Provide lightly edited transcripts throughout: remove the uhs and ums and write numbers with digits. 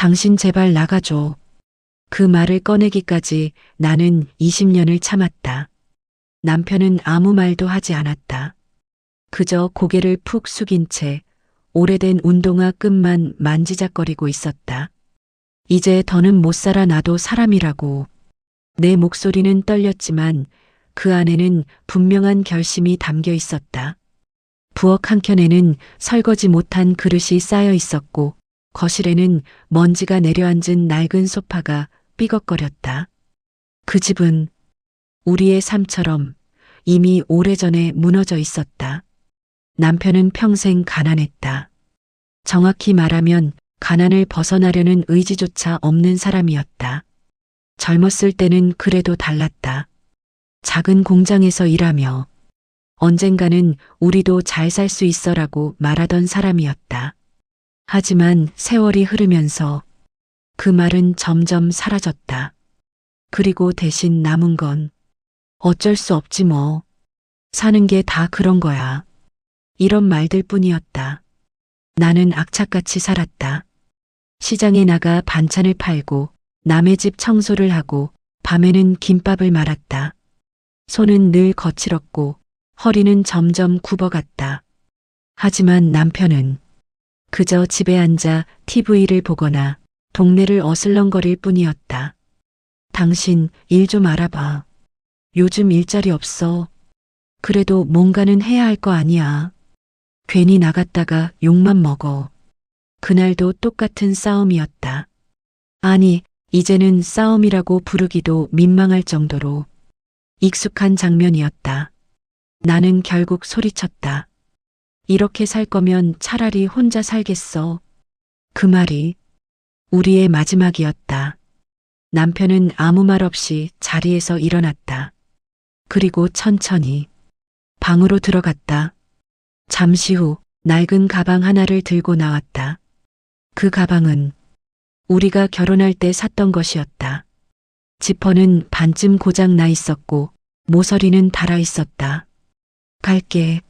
당신 제발 나가줘. 그 말을 꺼내기까지 나는 20년을 참았다. 남편은 아무 말도 하지 않았다. 그저 고개를 푹 숙인 채 오래된 운동화 끈만 만지작거리고 있었다. 이제 더는 못 살아 나도 사람이라고. 내 목소리는 떨렸지만 그 안에는 분명한 결심이 담겨 있었다. 부엌 한켠에는 설거지 못한 그릇이 쌓여 있었고 거실에는 먼지가 내려앉은 낡은 소파가 삐걱거렸다. 그 집은 우리의 삶처럼 이미 오래전에 무너져 있었다. 남편은 평생 가난했다. 정확히 말하면 가난을 벗어나려는 의지조차 없는 사람이었다. 젊었을 때는 그래도 달랐다. 작은 공장에서 일하며 언젠가는 우리도 잘 살 수 있어라고 말하던 사람이었다. 하지만 세월이 흐르면서 그 말은 점점 사라졌다. 그리고 대신 남은 건 어쩔 수 없지 뭐. 사는 게 다 그런 거야. 이런 말들 뿐이었다. 나는 악착같이 살았다. 시장에 나가 반찬을 팔고 남의 집 청소를 하고 밤에는 김밥을 말았다. 손은 늘 거칠었고 허리는 점점 굽어갔다. 하지만 남편은 그저 집에 앉아 TV를 보거나 동네를 어슬렁거릴 뿐이었다. 당신 일 좀 알아봐. 요즘 일자리 없어. 그래도 뭔가는 해야 할 거 아니야. 괜히 나갔다가 욕만 먹어. 그날도 똑같은 싸움이었다. 아니, 이제는 싸움이라고 부르기도 민망할 정도로 익숙한 장면이었다. 나는 결국 소리쳤다. 이렇게 살 거면 차라리 혼자 살겠어. 그 말이 우리의 마지막이었다. 남편은 아무 말 없이 자리에서 일어났다. 그리고 천천히 방으로 들어갔다. 잠시 후 낡은 가방 하나를 들고 나왔다. 그 가방은 우리가 결혼할 때 샀던 것이었다. 지퍼는 반쯤 고장 나 있었고 모서리는 닳아 있었다. 갈게.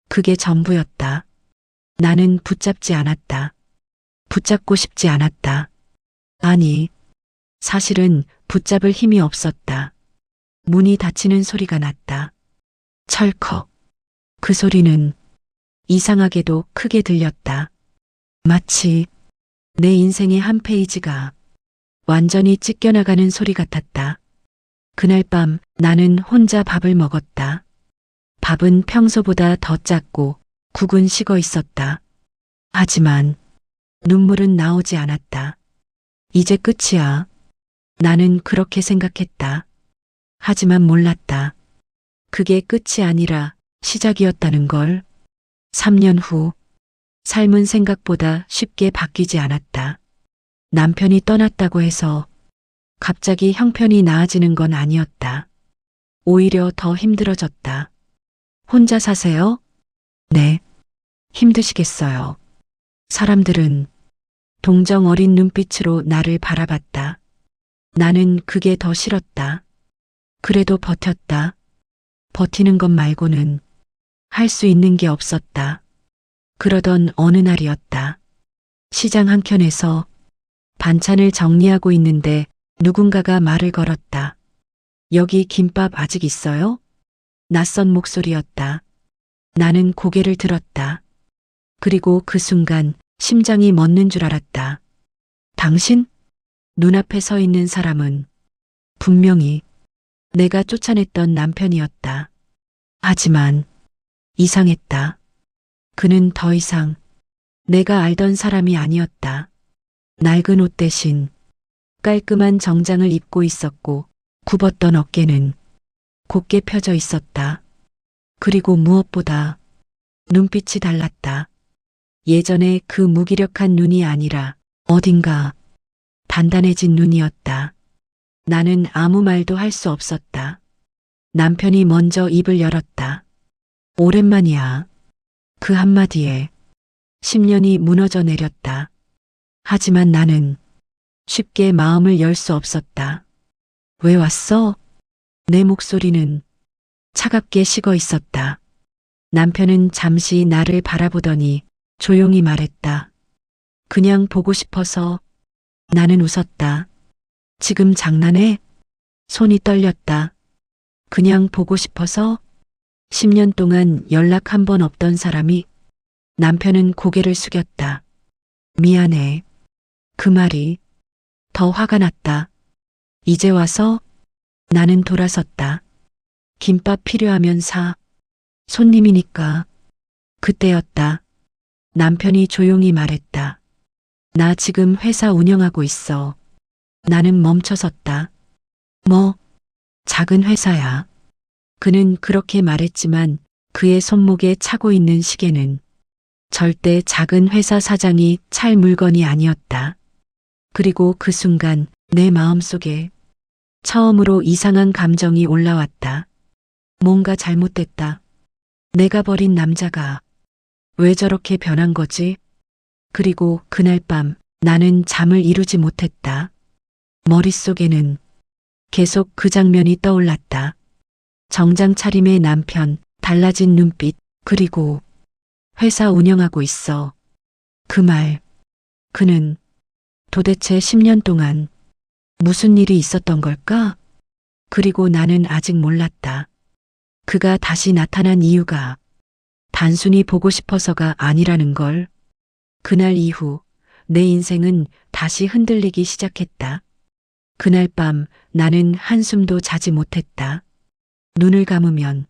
그게 전부였다. 나는 붙잡지 않았다. 붙잡고 싶지 않았다. 아니, 사실은 붙잡을 힘이 없었다. 문이 닫히는 소리가 났다. 철컥. 그 소리는 이상하게도 크게 들렸다. 마치 내 인생의 한 페이지가 완전히 찢겨나가는 소리 같았다. 그날 밤 나는 혼자 밥을 먹었다. 밥은 평소보다 더 작고 국은 식어 있었다. 하지만 눈물은 나오지 않았다. 이제 끝이야. 나는 그렇게 생각했다. 하지만 몰랐다. 그게 끝이 아니라 시작이었다는 걸. 3년 후 삶은 생각보다 쉽게 바뀌지 않았다. 남편이 떠났다고 해서 갑자기 형편이 나아지는 건 아니었다. 오히려 더 힘들어졌다. 혼자 사세요? 네. 힘드시겠어요. 사람들은 동정 어린 눈빛으로 나를 바라봤다. 나는 그게 더 싫었다. 그래도 버텼다. 버티는 것 말고는 할 수 있는 게 없었다. 그러던 어느 날이었다. 시장 한켠에서 반찬을 정리하고 있는데 누군가가 말을 걸었다. 여기 김밥 아직 있어요? 낯선 목소리였다. 나는 고개를 들었다. 그리고 그 순간 심장이 멎는 줄 알았다. 당신? 눈앞에 서 있는 사람은 분명히 내가 쫓아냈던 남편이었다. 하지만 이상했다. 그는 더 이상 내가 알던 사람이 아니었다. 낡은 옷 대신 깔끔한 정장을 입고 있었고 굽었던 어깨는 곧게 펴져 있었다. 그리고 무엇보다 눈빛이 달랐다. 예전에 그 무기력한 눈이 아니라 어딘가 단단해진 눈이었다. 나는 아무 말도 할 수 없었다. 남편이 먼저 입을 열었다. 오랜만이야. 그 한마디에 10년이 무너져 내렸다. 하지만 나는 쉽게 마음을 열 수 없었다. 왜 왔어? 내 목소리는 차갑게 식어 있었다. 남편은 잠시 나를 바라보더니 조용히 말했다. 그냥 보고 싶어서. 나는 웃었다. 지금 장난해? 손이 떨렸다. 그냥 보고 싶어서 10년 동안 연락 한 번 없던 사람이. 남편은 고개를 숙였다. 미안해. 그 말이 더 화가 났다. 이제 와서? 나는 돌아섰다. 김밥 필요하면 사. 손님이니까. 그때였다. 남편이 조용히 말했다. 나 지금 회사 운영하고 있어. 나는 멈춰섰다. 뭐? 작은 회사야. 그는 그렇게 말했지만 그의 손목에 차고 있는 시계는 절대 작은 회사 사장이 찰 물건이 아니었다. 그리고 그 순간 내 마음속에 처음으로 이상한 감정이 올라왔다. 뭔가 잘못됐다. 내가 버린 남자가 왜 저렇게 변한 거지? 그리고 그날 밤 나는 잠을 이루지 못했다. 머릿속에는 계속 그 장면이 떠올랐다. 정장 차림의 남편, 달라진 눈빛, 그리고 회사 운영하고 있어. 그 말. 그는 도대체 10년 동안 무슨 일이 있었던 걸까? 그리고 나는 아직 몰랐다. 그가 다시 나타난 이유가 단순히 보고 싶어서가 아니라는 걸. 그날 이후 내 인생은 다시 흔들리기 시작했다. 그날 밤 나는 한숨도 자지 못했다. 눈을 감으면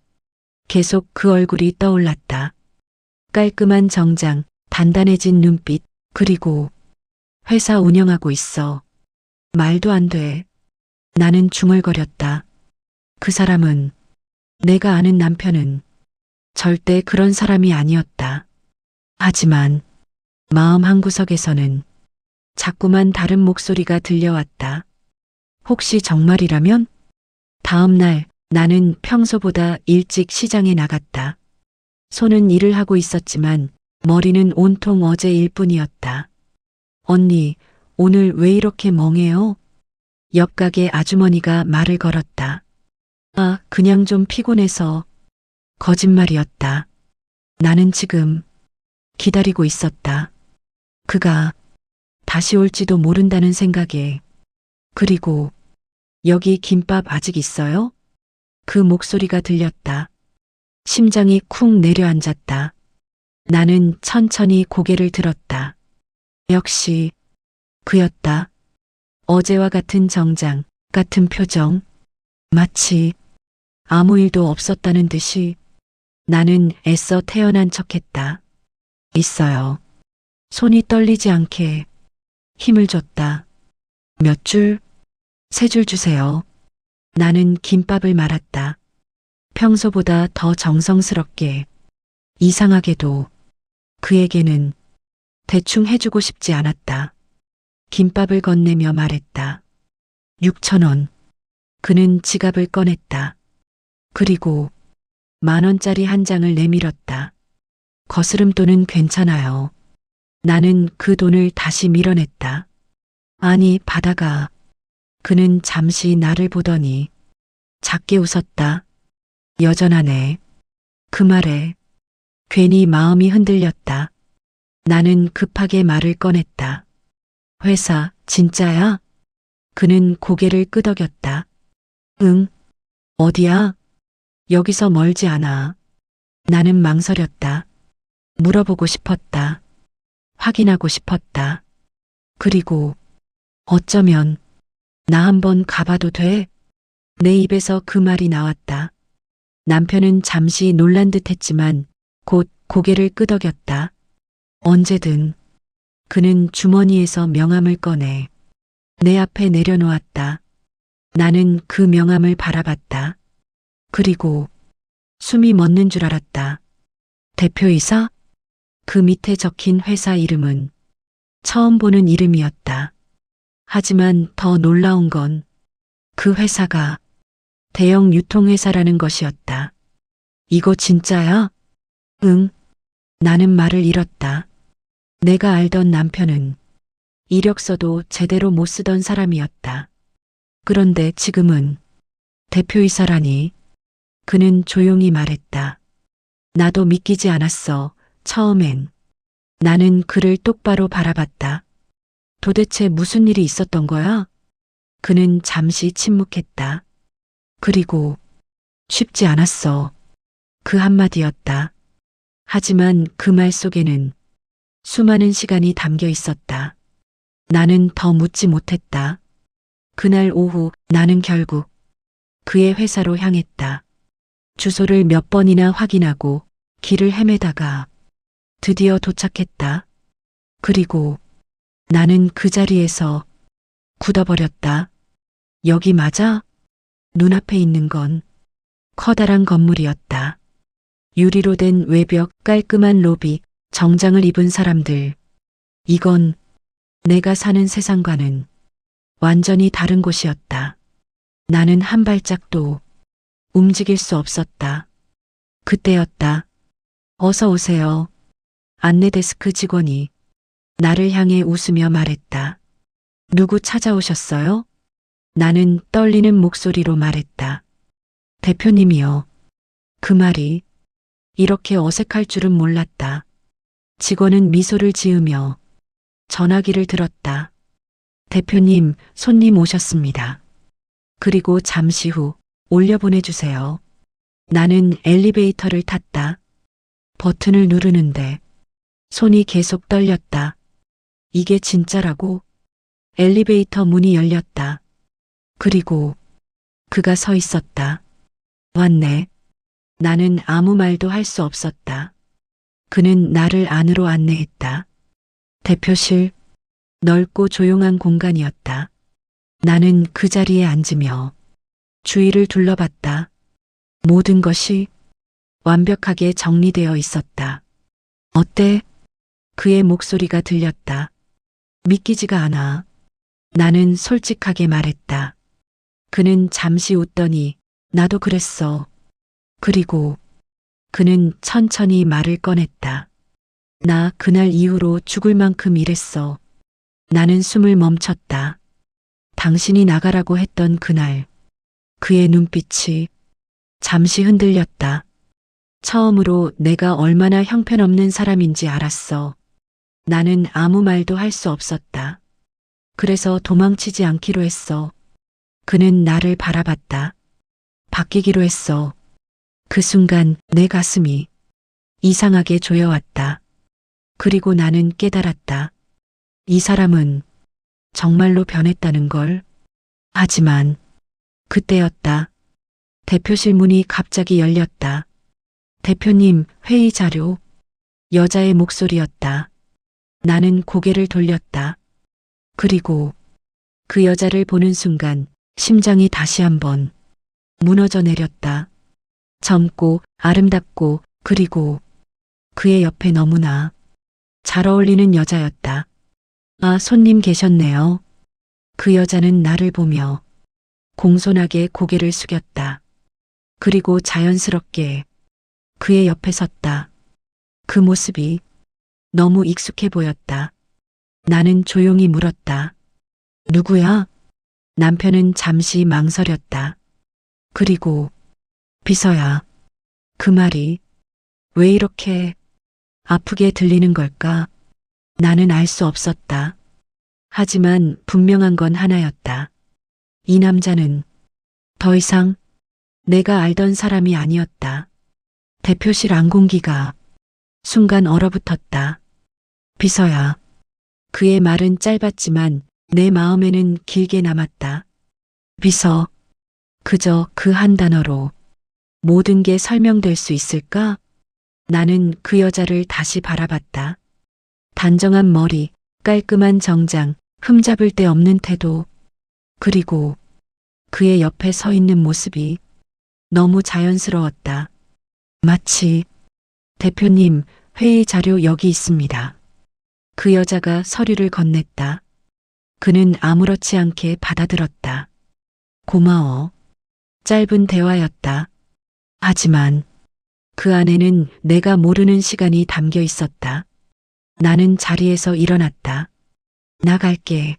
계속 그 얼굴이 떠올랐다. 깔끔한 정장, 단단해진 눈빛, 그리고 회사 운영하고 있어. 말도 안 돼. 나는 중얼거렸다. 그 사람은, 내가 아는 남편은 절대 그런 사람이 아니었다. 하지만 마음 한구석에서는 자꾸만 다른 목소리가 들려왔다. 혹시 정말이라면? 다음 날 나는 평소보다 일찍 시장에 나갔다. 손은 일을 하고 있었지만 머리는 온통 어제 일 뿐이었다. 언니, 오늘 왜 이렇게 멍해요? 옆 가게 아주머니가 말을 걸었다. 아, 그냥 좀 피곤해서. 거짓말이었다. 나는 지금 기다리고 있었다. 그가 다시 올지도 모른다는 생각에. 그리고 여기 김밥 아직 있어요? 그 목소리가 들렸다. 심장이 쿵 내려앉았다. 나는 천천히 고개를 들었다. 역시 그였다. 어제와 같은 정장, 같은 표정. 마치 아무 일도 없었다는 듯이. 나는 애써 태어난 척했다. 있어요. 손이 떨리지 않게 힘을 줬다. 몇 줄? 3줄 주세요. 나는 김밥을 말았다. 평소보다 더 정성스럽게. 이상하게도 그에게는 대충 해주고 싶지 않았다. 김밥을 건네며 말했다. 6,000원. 그는 지갑을 꺼냈다. 그리고 10,000원짜리 한 장을 내밀었다. 거스름돈은 괜찮아요. 나는 그 돈을 다시 밀어냈다. 아니, 받아가. 그는 잠시 나를 보더니 작게 웃었다. 여전하네. 그 말에 괜히 마음이 흔들렸다. 나는 급하게 말을 꺼냈다. 회사, 진짜야? 그는 고개를 끄덕였다. 응. 어디야? 여기서 멀지 않아. 나는 망설였다. 물어보고 싶었다. 확인하고 싶었다. 그리고 어쩌면 나 한번 가봐도 돼? 내 입에서 그 말이 나왔다. 남편은 잠시 놀란 듯 했지만 곧 고개를 끄덕였다. 언제든. 그는 주머니에서 명함을 꺼내 내 앞에 내려놓았다. 나는 그 명함을 바라봤다. 그리고 숨이 멎는 줄 알았다. 대표이사? 그 밑에 적힌 회사 이름은 처음 보는 이름이었다. 하지만 더 놀라운 건 그 회사가 대형 유통회사라는 것이었다. 이거 진짜야? 응. 나는 말을 잃었다. 내가 알던 남편은 이력서도 제대로 못 쓰던 사람이었다. 그런데 지금은 대표이사라니. 그는 조용히 말했다. 나도 믿기지 않았어. 처음엔. 나는 그를 똑바로 바라봤다. 도대체 무슨 일이 있었던 거야? 그는 잠시 침묵했다. 그리고 쉽지 않았어. 그 한마디였다. 하지만 그 말 속에는 수많은 시간이 담겨 있었다. 나는 더 묻지 못했다. 그날 오후 나는 결국 그의 회사로 향했다. 주소를 몇 번이나 확인하고 길을 헤매다가 드디어 도착했다. 그리고 나는 그 자리에서 굳어버렸다. 여기 맞아? 눈앞에 있는 건 커다란 건물이었다. 유리로 된 외벽, 깔끔한 로비, 정장을 입은 사람들. 이건 내가 사는 세상과는 완전히 다른 곳이었다. 나는 한 발짝도 움직일 수 없었다. 그때였다. 어서 오세요. 안내 데스크 직원이 나를 향해 웃으며 말했다. 누구 찾아오셨어요? 나는 떨리는 목소리로 말했다. 대표님이요. 그 말이 이렇게 어색할 줄은 몰랐다. 직원은 미소를 지으며 전화기를 들었다. 대표님, 손님 오셨습니다. 그리고 잠시 후 올려보내주세요. 나는 엘리베이터를 탔다. 버튼을 누르는데 손이 계속 떨렸다. 이게 진짜라고? 엘리베이터 문이 열렸다. 그리고 그가 서 있었다. 왔네. 나는 아무 말도 할 수 없었다. 그는 나를 안으로 안내했다. 대표실, 넓고 조용한 공간이었다. 나는 그 자리에 앉으며 주위를 둘러봤다. 모든 것이 완벽하게 정리되어 있었다. 어때? 그의 목소리가 들렸다. 믿기지가 않아. 나는 솔직하게 말했다. 그는 잠시 웃더니 나도 그랬어. 그리고 그는 천천히 말을 꺼냈다. 나 그날 이후로 죽을 만큼 일했어. 나는 숨을 멈췄다. 당신이 나가라고 했던 그날, 그의 눈빛이 잠시 흔들렸다. 처음으로 내가 얼마나 형편없는 사람인지 알았어. 나는 아무 말도 할 수 없었다. 그래서 도망치지 않기로 했어. 그는 나를 바라봤다. 바뀌기로 했어. 그 순간 내 가슴이 이상하게 조여왔다. 그리고 나는 깨달았다. 이 사람은 정말로 변했다는 걸. 하지만 그때였다. 대표실 문이 갑자기 열렸다. 대표님, 회의 자료. 여자의 목소리였다. 나는 고개를 돌렸다. 그리고 그 여자를 보는 순간 심장이 다시 한번 무너져 내렸다. 젊고 아름답고 그리고 그의 옆에 너무나 잘 어울리는 여자였다. 아, 손님 계셨네요. 그 여자는 나를 보며 공손하게 고개를 숙였다. 그리고 자연스럽게 그의 옆에 섰다. 그 모습이 너무 익숙해 보였다. 나는 조용히 물었다. 누구야? 남편은 잠시 망설였다. 그리고 비서야. 그 말이 왜 이렇게 아프게 들리는 걸까? 나는 알 수 없었다. 하지만 분명한 건 하나였다. 이 남자는 더 이상 내가 알던 사람이 아니었다. 대표실 안공기가 순간 얼어붙었다. 비서야. 그의 말은 짧았지만 내 마음에는 길게 남았다. 비서. 그저 그 한 단어로 모든 게 설명될 수 있을까? 나는 그 여자를 다시 바라봤다. 단정한 머리, 깔끔한 정장, 흠잡을 데 없는 태도, 그리고 그의 옆에 서 있는 모습이 너무 자연스러웠다. 마치 대표님, 회의 자료 여기 있습니다. 그 여자가 서류를 건넸다. 그는 아무렇지 않게 받아들었다. 고마워. 짧은 대화였다. 하지만 그 안에는 내가 모르는 시간이 담겨 있었다. 나는 자리에서 일어났다. 나갈게.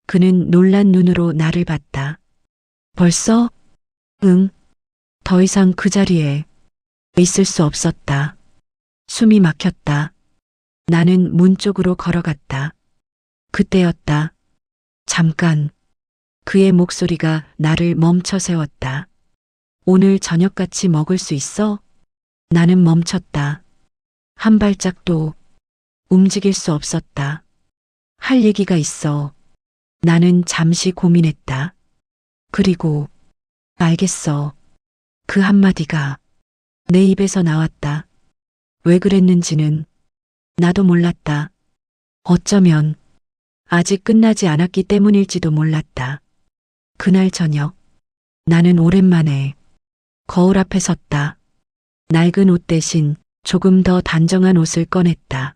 그는 놀란 눈으로 나를 봤다. 벌써? 응. 더 이상 그 자리에 있을 수 없었다. 숨이 막혔다. 나는 문 쪽으로 걸어갔다. 그때였다. 잠깐. 그의 목소리가 나를 멈춰 세웠다. 오늘 저녁같이 먹을 수 있어? 나는 멈췄다. 한 발짝도 움직일 수 없었다. 할 얘기가 있어. 나는 잠시 고민했다. 그리고 알겠어. 그 한마디가 내 입에서 나왔다. 왜 그랬는지는 나도 몰랐다. 어쩌면 아직 끝나지 않았기 때문일지도 몰랐다. 그날 저녁 나는 오랜만에 거울 앞에 섰다. 낡은 옷 대신 조금 더 단정한 옷을 꺼냈다.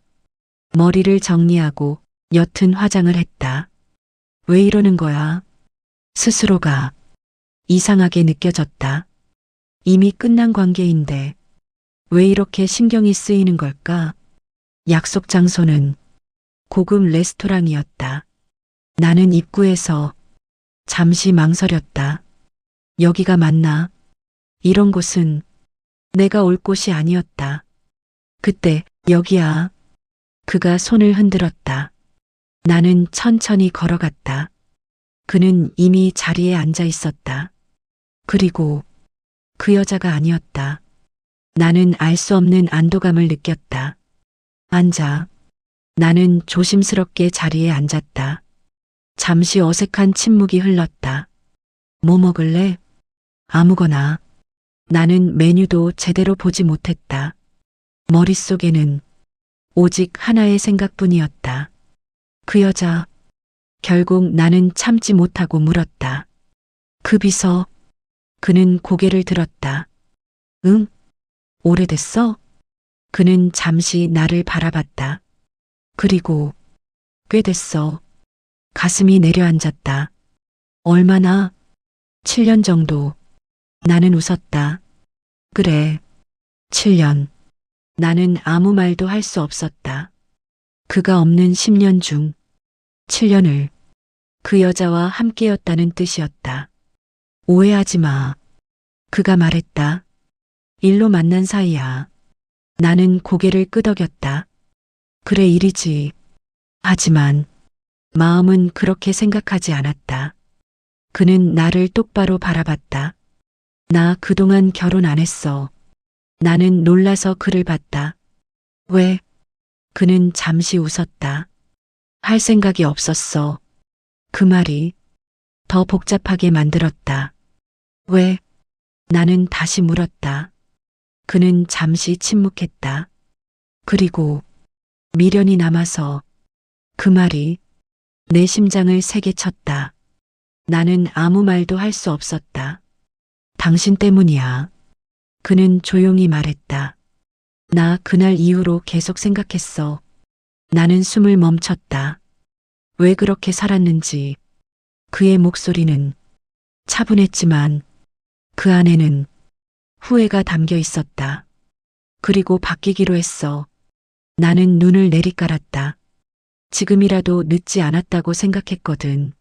머리를 정리하고 옅은 화장을 했다. 왜 이러는 거야? 스스로가 이상하게 느껴졌다. 이미 끝난 관계인데 왜 이렇게 신경이 쓰이는 걸까? 약속 장소는 고급 레스토랑이었다. 나는 입구에서 잠시 망설였다. 여기가 맞나? 이런 곳은 내가 올 곳이 아니었다. 그때 여기야. 그가 손을 흔들었다. 나는 천천히 걸어갔다. 그는 이미 자리에 앉아 있었다. 그리고 그 여자가 아니었다. 나는 알 수 없는 안도감을 느꼈다. 앉아. 나는 조심스럽게 자리에 앉았다. 잠시 어색한 침묵이 흘렀다. 뭐 먹을래? 아무거나. 나는 메뉴도 제대로 보지 못했다. 머릿속에는 오직 하나의 생각뿐이었다. 그 여자. 결국 나는 참지 못하고 물었다. 그 비서. 그는 고개를 들었다. 응? 오래됐어? 그는 잠시 나를 바라봤다. 그리고 꽤 됐어. 가슴이 내려앉았다. 얼마나? 7년 정도. 나는 웃었다. 그래. 7년. 나는 아무 말도 할 수 없었다. 그가 없는 10년 중 7년을 그 여자와 함께였다는 뜻이었다. 오해하지 마. 그가 말했다. 일로 만난 사이야. 나는 고개를 끄덕였다. 그래 일이지. 하지만 마음은 그렇게 생각하지 않았다. 그는 나를 똑바로 바라봤다. 나 그동안 결혼 안 했어. 나는 놀라서 그를 봤다. 왜? 그는 잠시 웃었다. 할 생각이 없었어. 그 말이 더 복잡하게 만들었다. 왜? 나는 다시 물었다. 그는 잠시 침묵했다. 그리고 미련이 남아서 그 말이 내 심장을 세게 쳤다. 나는 아무 말도 할 수 없었다. 당신 때문이야. 그는 조용히 말했다. 나 그날 이후로 계속 생각했어. 나는 숨을 멈췄다. 왜 그렇게 살았는지. 그의 목소리는 차분했지만 그 안에는 후회가 담겨 있었다. 그리고 바뀌기로 했어. 나는 눈을 내리깔았다. 지금이라도 늦지 않았다고 생각했거든.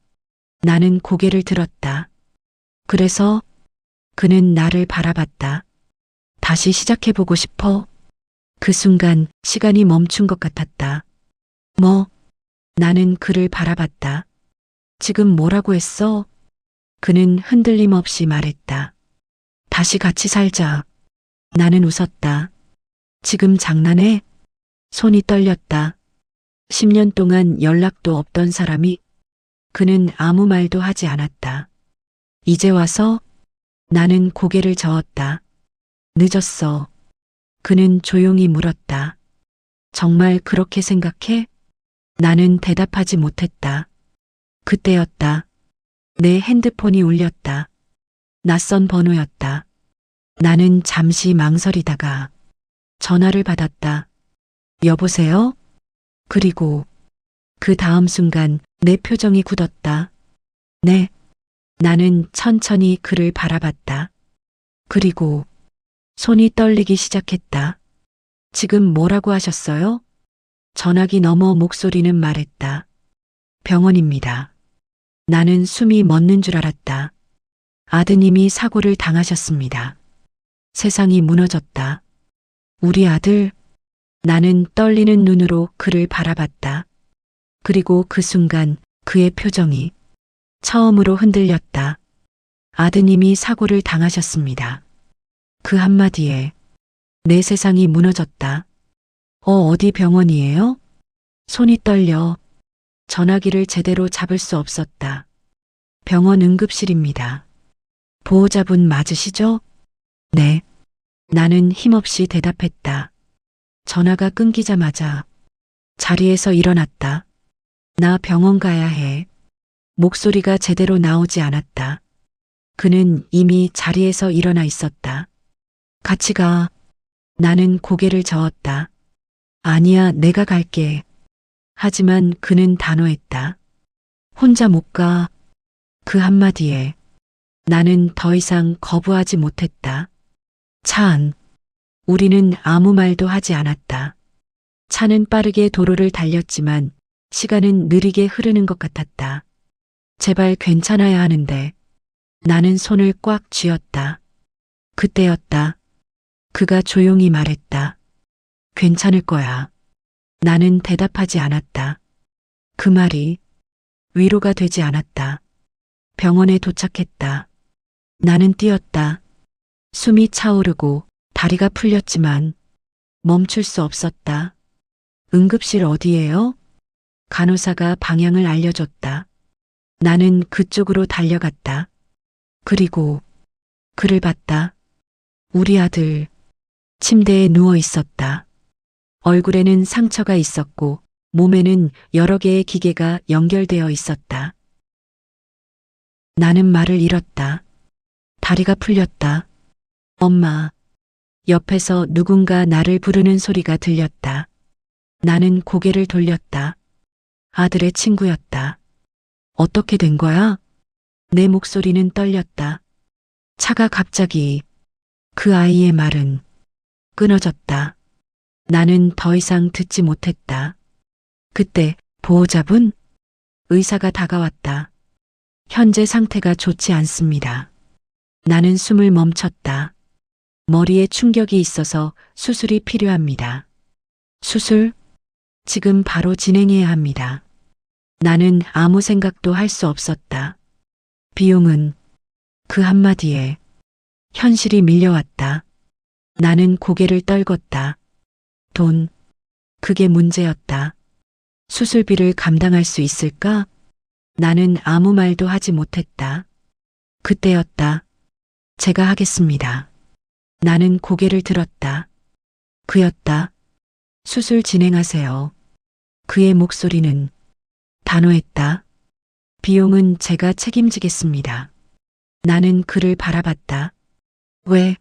나는 고개를 들었다. 그래서 그는 나를 바라봤다. 다시 시작해보고 싶어? 그 순간 시간이 멈춘 것 같았다. 뭐? 나는 그를 바라봤다. 지금 뭐라고 했어? 그는 흔들림 없이 말했다. 다시 같이 살자. 나는 웃었다. 지금 장난해? 손이 떨렸다. 10년 동안 연락도 없던 사람이. 그는 아무 말도 하지 않았다. 이제 와서? 나는 고개를 저었다. 늦었어. 그는 조용히 물었다. 정말 그렇게 생각해? 나는 대답하지 못했다. 그때였다. 내 핸드폰이 울렸다. 낯선 번호였다. 나는 잠시 망설이다가 전화를 받았다. 여보세요? 그리고 그 다음 순간 내 표정이 굳었다. 네. 나는 천천히 그를 바라봤다. 그리고 손이 떨리기 시작했다. 지금 뭐라고 하셨어요? 전화기 너머 목소리는 말했다. 병원입니다. 나는 숨이 멎는 줄 알았다. 아드님이 사고를 당하셨습니다. 세상이 무너졌다. 우리 아들? 나는 떨리는 눈으로 그를 바라봤다. 그리고 그 순간 그의 표정이 처음으로 흔들렸다. 아드님이 사고를 당하셨습니다. 그 한마디에 내 세상이 무너졌다. 어디 병원이에요? 손이 떨려 전화기를 제대로 잡을 수 없었다. 병원 응급실입니다. 보호자분 맞으시죠? 네. 나는 힘없이 대답했다. 전화가 끊기자마자 자리에서 일어났다. 나 병원 가야 해. 목소리가 제대로 나오지 않았다. 그는 이미 자리에서 일어나 있었다. 같이 가. 나는 고개를 저었다. 아니야, 내가 갈게. 하지만 그는 단호했다. 혼자 못 가. 그 한마디에 나는 더 이상 거부하지 못했다. 차 안. 우리는 아무 말도 하지 않았다. 차는 빠르게 도로를 달렸지만 시간은 느리게 흐르는 것 같았다. 제발 괜찮아야 하는데 나는 손을 꽉 쥐었다. 그때였다. 그가 조용히 말했다. 괜찮을 거야. 나는 대답하지 않았다. 그 말이 위로가 되지 않았다. 병원에 도착했다. 나는 뛰었다. 숨이 차오르고 다리가 풀렸지만 멈출 수 없었다. 응급실 어디예요? 간호사가 방향을 알려줬다. 나는 그쪽으로 달려갔다. 그리고 그를 봤다. 우리 아들 침대에 누워 있었다. 얼굴에는 상처가 있었고 몸에는 여러 개의 기계가 연결되어 있었다. 나는 말을 잃었다. 다리가 풀렸다. 엄마. 옆에서 누군가 나를 부르는 소리가 들렸다. 나는 고개를 돌렸다. 아들의 친구였다. 어떻게 된 거야? 내 목소리는 떨렸다. 차가 갑자기 그 아이의 말은 끊어졌다. 나는 더 이상 듣지 못했다. 그때 보호자분? 의사가 다가왔다. 현재 상태가 좋지 않습니다. 나는 숨을 멈췄다. 머리에 충격이 있어서 수술이 필요합니다. 수술? 지금 바로 진행해야 합니다. 나는 아무 생각도 할 수 없었다. 비용은 그 한마디에 현실이 밀려왔다. 나는 고개를 떨궜다. 돈, 그게 문제였다. 수술비를 감당할 수 있을까? 나는 아무 말도 하지 못했다. 그때였다. 제가 하겠습니다. 나는 고개를 들었다. 그였다. 수술 진행하세요. 그의 목소리는 단호했다. 비용은 제가 책임지겠습니다. 나는 그를 바라봤다. 왜?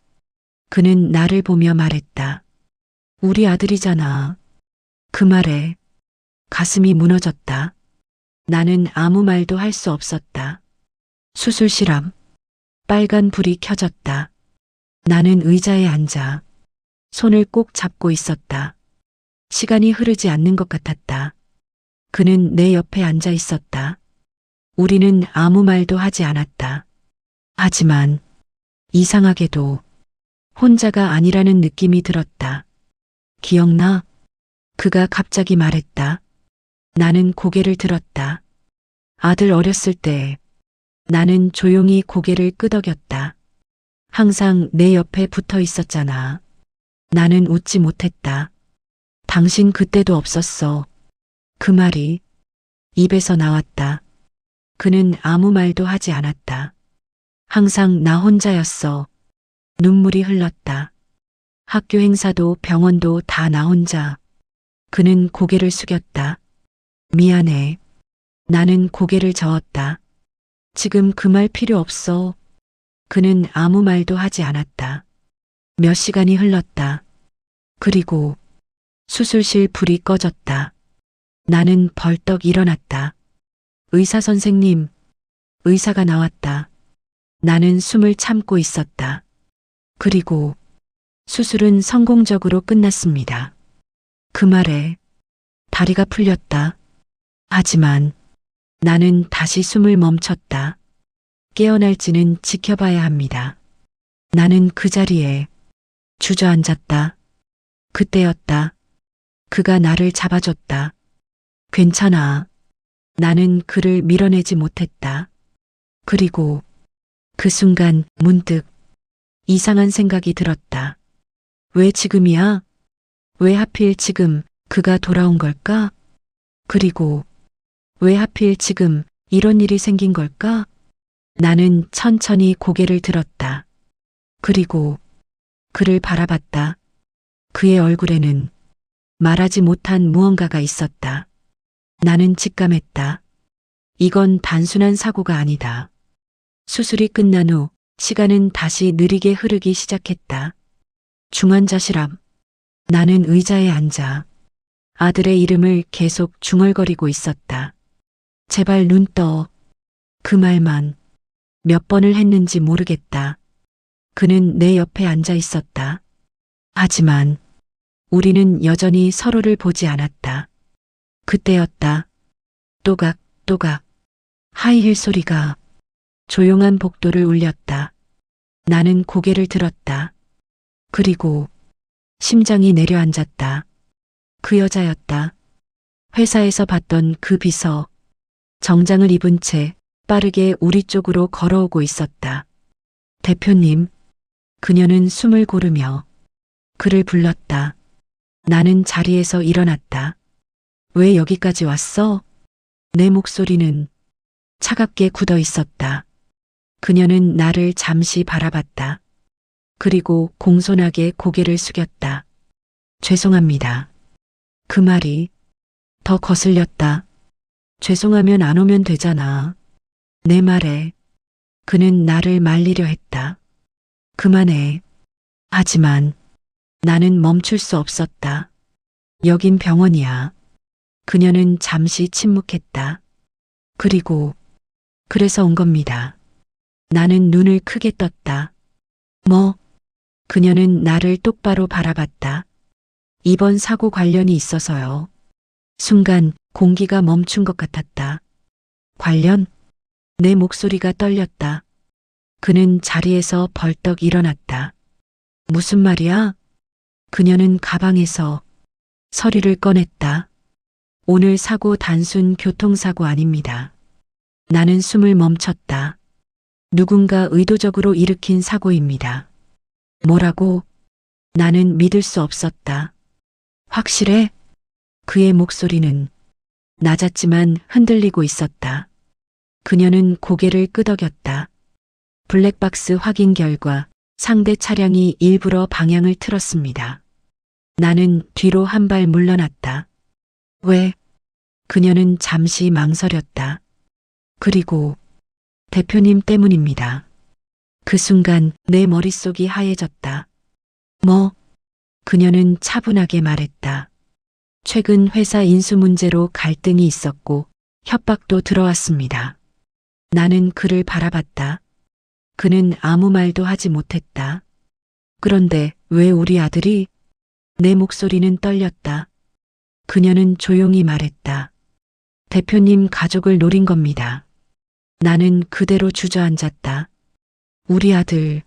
그는 나를 보며 말했다. 우리 아들이잖아. 그 말에 가슴이 무너졌다. 나는 아무 말도 할 수 없었다. 수술실 앞 빨간 불이 켜졌다. 나는 의자에 앉아 손을 꼭 잡고 있었다. 시간이 흐르지 않는 것 같았다. 그는 내 옆에 앉아 있었다. 우리는 아무 말도 하지 않았다. 하지만 이상하게도 혼자가 아니라는 느낌이 들었다. 기억나? 그가 갑자기 말했다. 나는 고개를 들었다. 아들 어렸을 때 나는 조용히 고개를 끄덕였다. 항상 내 옆에 붙어 있었잖아. 나는 웃지 못했다. 당신 그때도 없었어. 그 말이 입에서 나왔다. 그는 아무 말도 하지 않았다. 항상 나 혼자였어. 눈물이 흘렀다. 학교 행사도 병원도 다 나 혼자. 그는 고개를 숙였다. 미안해. 나는 고개를 저었다. 지금 그 말 필요 없어. 그는 아무 말도 하지 않았다. 몇 시간이 흘렀다. 그리고 수술실 불이 꺼졌다. 나는 벌떡 일어났다. 의사 선생님, 의사가 나왔다. 나는 숨을 참고 있었다. 그리고 수술은 성공적으로 끝났습니다. 그 말에 다리가 풀렸다. 하지만 나는 다시 숨을 멈췄다. 깨어날지는 지켜봐야 합니다. 나는 그 자리에 주저앉았다. 그때였다. 그가 나를 잡아줬다. 괜찮아. 나는 그를 밀어내지 못했다. 그리고 그 순간 문득 이상한 생각이 들었다. 왜 지금이야? 왜 하필 지금 그가 돌아온 걸까? 그리고 왜 하필 지금 이런 일이 생긴 걸까? 나는 천천히 고개를 들었다. 그리고 그를 바라봤다. 그의 얼굴에는 말하지 못한 무언가가 있었다. 나는 직감했다. 이건 단순한 사고가 아니다. 수술이 끝난 후 시간은 다시 느리게 흐르기 시작했다. 중환자실 앞. 나는 의자에 앉아 아들의 이름을 계속 중얼거리고 있었다. 제발 눈 떠. 그 말만 몇 번을 했는지 모르겠다. 그는 내 옆에 앉아 있었다. 하지만 우리는 여전히 서로를 보지 않았다. 그때였다. 또각, 또각. 하이힐 소리가 조용한 복도를 울렸다. 나는 고개를 들었다. 그리고 심장이 내려앉았다. 그 여자였다. 회사에서 봤던 그 비서. 정장을 입은 채 빠르게 우리 쪽으로 걸어오고 있었다. 대표님. 그녀는 숨을 고르며 그를 불렀다. 나는 자리에서 일어났다. 왜 여기까지 왔어? 내 목소리는 차갑게 굳어 있었다. 그녀는 나를 잠시 바라봤다. 그리고 공손하게 고개를 숙였다. 죄송합니다. 그 말이 더 거슬렸다. 죄송하면 안 오면 되잖아. 내 말에 그는 나를 말리려 했다. 그만해. 하지만 나는 멈출 수 없었다. 여긴 병원이야. 그녀는 잠시 침묵했다. 그리고 그래서 온 겁니다. 나는 눈을 크게 떴다. 뭐? 그녀는 나를 똑바로 바라봤다. 이번 사고 관련이 있어서요. 순간 공기가 멈춘 것 같았다. 관련? 내 목소리가 떨렸다. 그는 자리에서 벌떡 일어났다. 무슨 말이야? 그녀는 가방에서 서류를 꺼냈다. 오늘 사고 단순 교통사고 아닙니다. 나는 숨을 멈췄다. 누군가 의도적으로 일으킨 사고입니다. 뭐라고? 나는 믿을 수 없었다. 확실해? 그의 목소리는 낮았지만 흔들리고 있었다. 그녀는 고개를 끄덕였다. 블랙박스 확인 결과 상대 차량이 일부러 방향을 틀었습니다. 나는 뒤로 한 발 물러났다. 왜? 그녀는 잠시 망설였다. 그리고 대표님 때문입니다. 그 순간 내 머릿속이 하얘졌다. 뭐? 그녀는 차분하게 말했다. 최근 회사 인수 문제로 갈등이 있었고 협박도 들어왔습니다. 나는 그를 바라봤다. 그는 아무 말도 하지 못했다. 그런데 왜 우리 아들이? 내 목소리는 떨렸다. 그녀는 조용히 말했다. 대표님 가족을 노린 겁니다. 나는 그대로 주저앉았다. 우리 아들.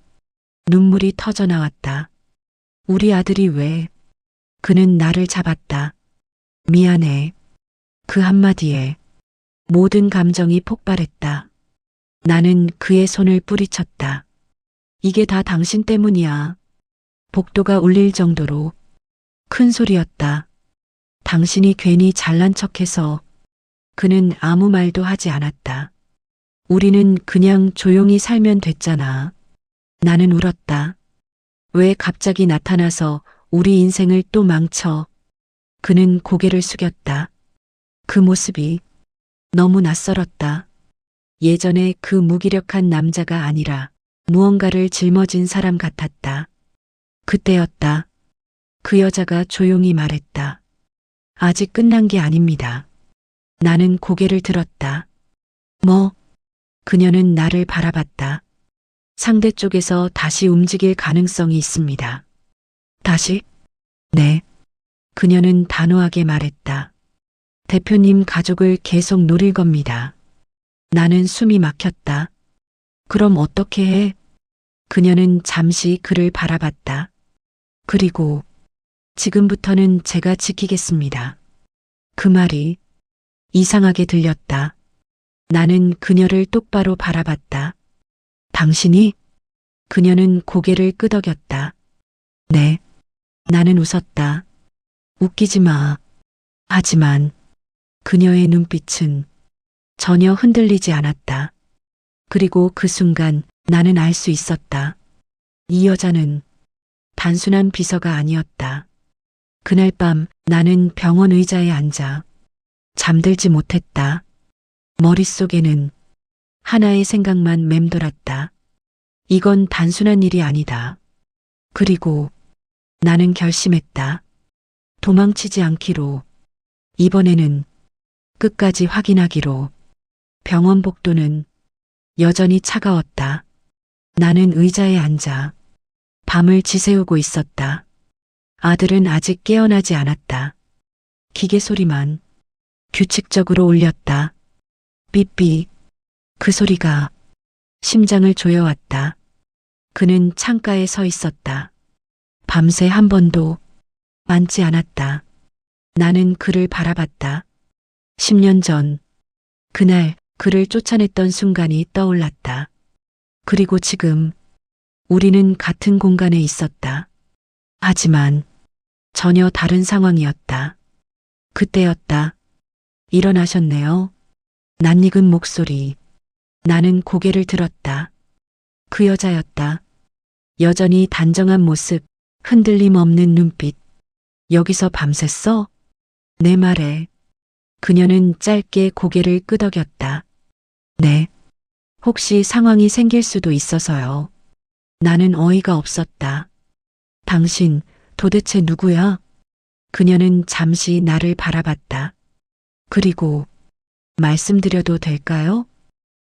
눈물이 터져 나왔다. 우리 아들이 왜? 그는 나를 잡았다. 미안해. 그 한마디에 모든 감정이 폭발했다. 나는 그의 손을 뿌리쳤다. 이게 다 당신 때문이야. 복도가 울릴 정도로 큰 소리였다. 당신이 괜히 잘난 척해서. 그는 아무 말도 하지 않았다. 우리는 그냥 조용히 살면 됐잖아. 나는 울었다. 왜 갑자기 나타나서 우리 인생을 또 망쳐? 그는 고개를 숙였다. 그 모습이 너무 낯설었다. 예전에 그 무기력한 남자가 아니라 무언가를 짊어진 사람 같았다. 그때였다. 그 여자가 조용히 말했다. 아직 끝난 게 아닙니다. 나는 고개를 들었다. 뭐? 그녀는 나를 바라봤다. 상대 쪽에서 다시 움직일 가능성이 있습니다. 다시? 네. 그녀는 단호하게 말했다. 대표님 가족을 계속 노릴 겁니다. 나는 숨이 막혔다. 그럼 어떻게 해? 그녀는 잠시 그를 바라봤다. 그리고 지금부터는 제가 지키겠습니다. 그 말이 이상하게 들렸다. 나는 그녀를 똑바로 바라봤다. 당신이? 그녀는 고개를 끄덕였다. 네. 나는 웃었다. 웃기지 마. 하지만 그녀의 눈빛은 전혀 흔들리지 않았다. 그리고 그 순간 나는 알 수 있었다. 이 여자는 단순한 비서가 아니었다. 그날 밤 나는 병원 의자에 앉아 잠들지 못했다. 머릿속에는 하나의 생각만 맴돌았다. 이건 단순한 일이 아니다. 그리고 나는 결심했다. 도망치지 않기로. 이번에는 끝까지 확인하기로. 병원 복도는 여전히 차가웠다. 나는 의자에 앉아 밤을 지새우고 있었다. 아들은 아직 깨어나지 않았다. 기계 소리만 규칙적으로 울렸다. 삐삐. 그 소리가 심장을 조여왔다. 그는 창가에 서 있었다. 밤새 한 번도 앉지 않았다. 나는 그를 바라봤다. 10년 전, 그날 그를 쫓아냈던 순간이 떠올랐다. 그리고 지금 우리는 같은 공간에 있었다. 하지만 전혀 다른 상황이었다. 그때였다. 일어나셨네요. 낯익은 목소리. 나는 고개를 들었다. 그 여자였다. 여전히 단정한 모습, 흔들림 없는 눈빛. 여기서 밤샜어? 내 말에. 그녀는 짧게 고개를 끄덕였다. 네. 혹시 상황이 생길 수도 있어서요. 나는 어이가 없었다. 당신 도대체 누구야? 그녀는 잠시 나를 바라봤다. 그리고 말씀드려도 될까요?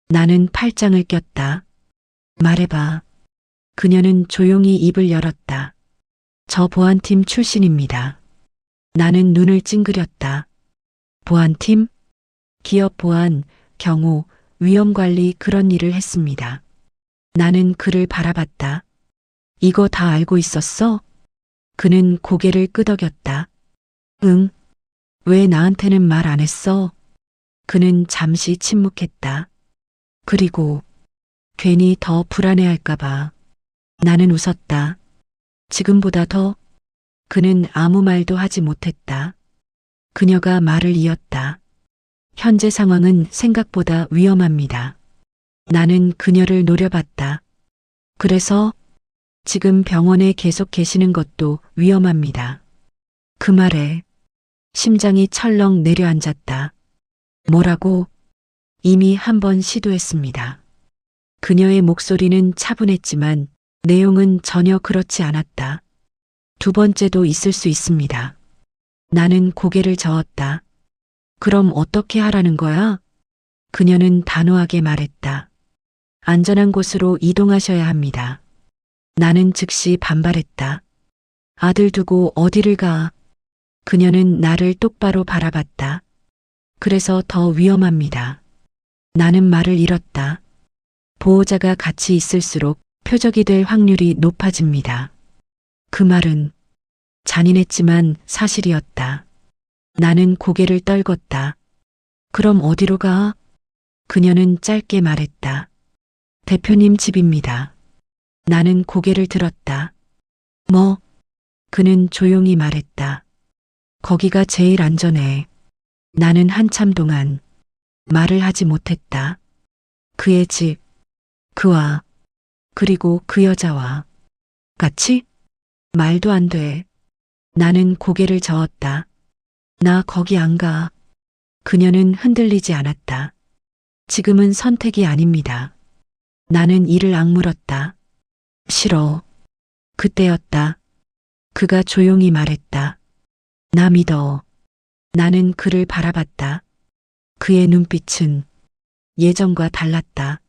나는 팔짱을 꼈다. 말해봐. 그녀는 조용히 입을 열었다. 저 보안팀 출신입니다. 나는 눈을 찡그렸다. 보안팀? 기업 보안, 경호, 위험관리 그런 일을 했습니다. 나는 그를 바라봤다. 이거 다 알고 있었어? 그는 고개를 끄덕였다. 응. 왜 나한테는 말 안 했어? 그는 잠시 침묵했다. 그리고 괜히 더 불안해할까봐. 나는 웃었다. 지금보다 더? 그는 아무 말도 하지 못했다. 그녀가 말을 이었다. 현재 상황은 생각보다 위험합니다. 나는 그녀를 노려봤다. 그래서 지금 병원에 계속 계시는 것도 위험합니다. 그 말에 심장이 철렁 내려앉았다. 뭐라고? 이미 한 번 시도했습니다. 그녀의 목소리는 차분했지만 내용은 전혀 그렇지 않았다. 두 번째도 있을 수 있습니다. 나는 고개를 저었다. 그럼 어떻게 하라는 거야? 그녀는 단호하게 말했다. 안전한 곳으로 이동하셔야 합니다. 나는 즉시 반발했다. 아들 두고 어디를 가? 그녀는 나를 똑바로 바라봤다. 그래서 더 위험합니다. 나는 말을 잃었다. 보호자가 같이 있을수록 표적이 될 확률이 높아집니다. 그 말은 잔인했지만 사실이었다. 나는 고개를 떨궜다. 그럼 어디로 가? 그녀는 짧게 말했다. 대표님 집입니다. 나는 고개를 들었다. 뭐? 그는 조용히 말했다. 거기가 제일 안전해. 나는 한참 동안 말을 하지 못했다. 그의 집, 그와, 그리고 그 여자와 같이? 말도 안 돼. 나는 고개를 저었다. 나 거기 안 가. 그녀는 흔들리지 않았다. 지금은 선택이 아닙니다. 나는 이를 악물었다. 싫어. 그때였다. 그가 조용히 말했다. 나 믿어. 나는 그를 바라봤다. 그의 눈빛은 예전과 달랐다.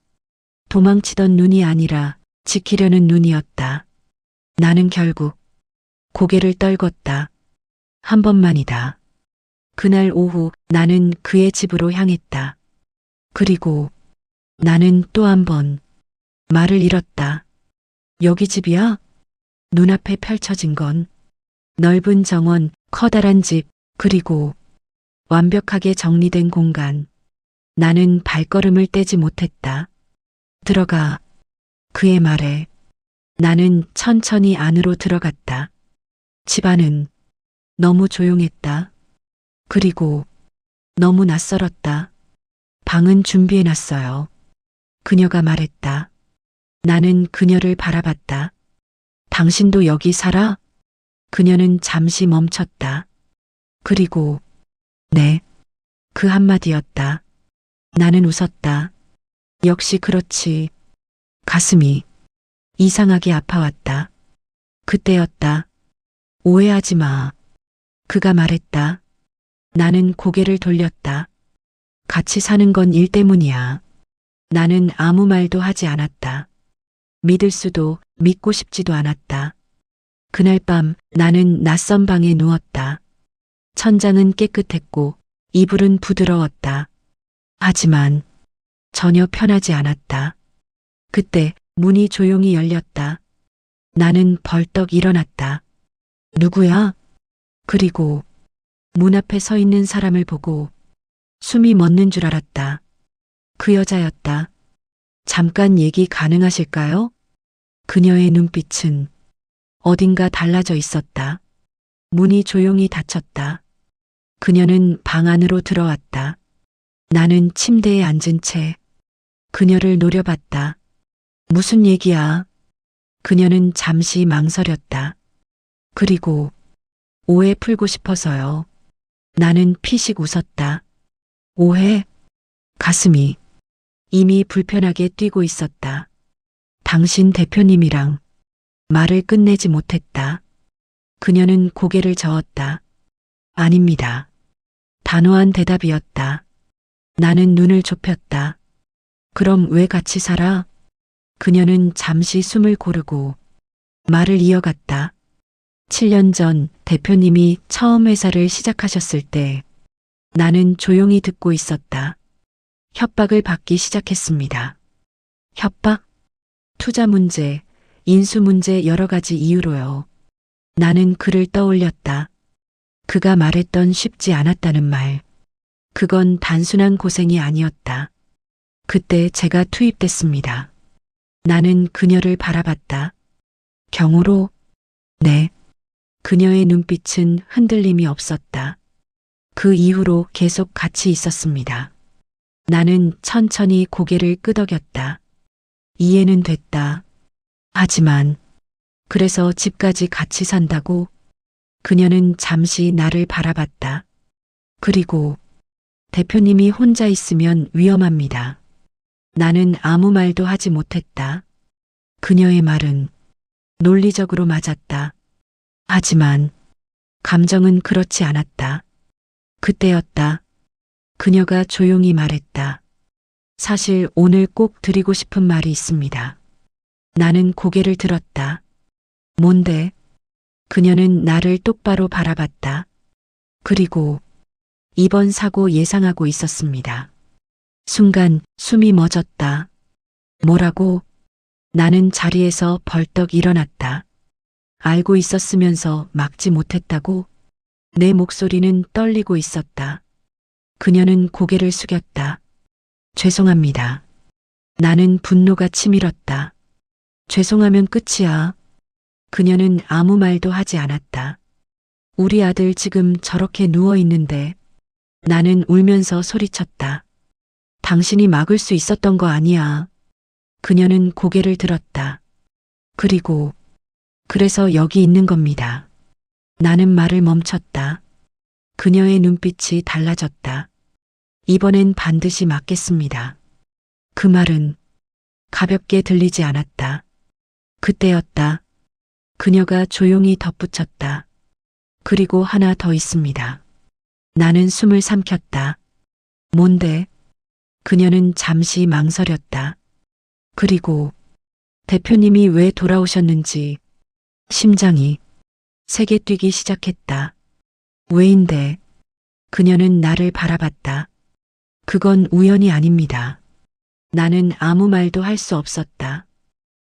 도망치던 눈이 아니라 지키려는 눈이었다. 나는 결국 고개를 떨궜다. 한 번만이다. 그날 오후 나는 그의 집으로 향했다. 그리고 나는 또 한 번 말을 잃었다. 여기 집이야? 눈앞에 펼쳐진 건 넓은 정원, 커다란 집, 그리고 완벽하게 정리된 공간. 나는 발걸음을 떼지 못했다. 들어가. 그의 말에 나는 천천히 안으로 들어갔다. 집안은 너무 조용했다. 그리고 너무 낯설었다. 방은 준비해놨어요. 그녀가 말했다. 나는 그녀를 바라봤다. 당신도 여기 살아? 그녀는 잠시 멈췄다. 그리고 네. 그 한마디였다. 나는 웃었다. 역시 그렇지. 가슴이 이상하게 아파왔다. 그때였다. 오해하지 마. 그가 말했다. 나는 고개를 돌렸다. 같이 사는 건 일 때문이야. 나는 아무 말도 하지 않았다. 믿을 수도 믿고 싶지도 않았다. 그날 밤 나는 낯선 방에 누웠다. 천장은 깨끗했고 이불은 부드러웠다. 하지만 전혀 편하지 않았다. 그때 문이 조용히 열렸다. 나는 벌떡 일어났다. 누구야? 그리고 문 앞에 서 있는 사람을 보고 숨이 멎는 줄 알았다. 그 여자였다. 잠깐 얘기 가능하실까요? 그녀의 눈빛은 어딘가 달라져 있었다. 문이 조용히 닫혔다. 그녀는 방 안으로 들어왔다. 나는 침대에 앉은 채 그녀를 노려봤다. 무슨 얘기야? 그녀는 잠시 망설였다. 그리고 오해 풀고 싶어서요. 나는 피식 웃었다. 오해? 가슴이 이미 불편하게 뛰고 있었다. 당신 대표님이랑 말을 끝내지 못했다. 그녀는 고개를 저었다. 아닙니다. 단호한 대답이었다. 나는 눈을 좁혔다. 그럼 왜 같이 살아? 그녀는 잠시 숨을 고르고 말을 이어갔다. 7년 전 대표님이 처음 회사를 시작하셨을 때 나는 조용히 듣고 있었다. 협박을 받기 시작했습니다. 협박? 투자 문제, 인수 문제 여러 가지 이유로요. 나는 그를 떠올렸다. 그가 말했던 쉽지 않았다는 말. 그건 단순한 고생이 아니었다. 그때 제가 투입됐습니다. 나는 그녀를 바라봤다. 경호로? 네. 그녀의 눈빛은 흔들림이 없었다. 그 이후로 계속 같이 있었습니다. 나는 천천히 고개를 끄덕였다. 이해는 됐다. 하지만 그래서 집까지 같이 산다고? 그녀는 잠시 나를 바라봤다. 그리고 대표님이 혼자 있으면 위험합니다. 나는 아무 말도 하지 못했다. 그녀의 말은 논리적으로 맞았다. 하지만 감정은 그렇지 않았다. 그때였다. 그녀가 조용히 말했다. 사실 오늘 꼭 드리고 싶은 말이 있습니다. 나는 고개를 들었다. 뭔데? 그녀는 나를 똑바로 바라봤다. 그리고 이번 사고 예상하고 있었습니다. 순간 숨이 멎었다. 뭐라고? 나는 자리에서 벌떡 일어났다. 알고 있었으면서 막지 못했다고? 내 목소리는 떨리고 있었다. 그녀는 고개를 숙였다. 죄송합니다. 나는 분노가 치밀었다. 죄송하면 끝이야. 그녀는 아무 말도 하지 않았다. 우리 아들 지금 저렇게 누워 있는데 나는 울면서 소리쳤다. 당신이 막을 수 있었던 거 아니야. 그녀는 고개를 들었다. 그리고 그래서 여기 있는 겁니다. 나는 말을 멈췄다. 그녀의 눈빛이 달라졌다. 이번엔 반드시 막겠습니다. 그 말은 가볍게 들리지 않았다. 그때였다. 그녀가 조용히 덧붙였다. 그리고 하나 더 있습니다. 나는 숨을 삼켰다. 뭔데? 그녀는 잠시 망설였다. 그리고 대표님이 왜 돌아오셨는지 심장이 세게 뛰기 시작했다. 왜인데? 그녀는 나를 바라봤다. 그건 우연이 아닙니다. 나는 아무 말도 할 수 없었다.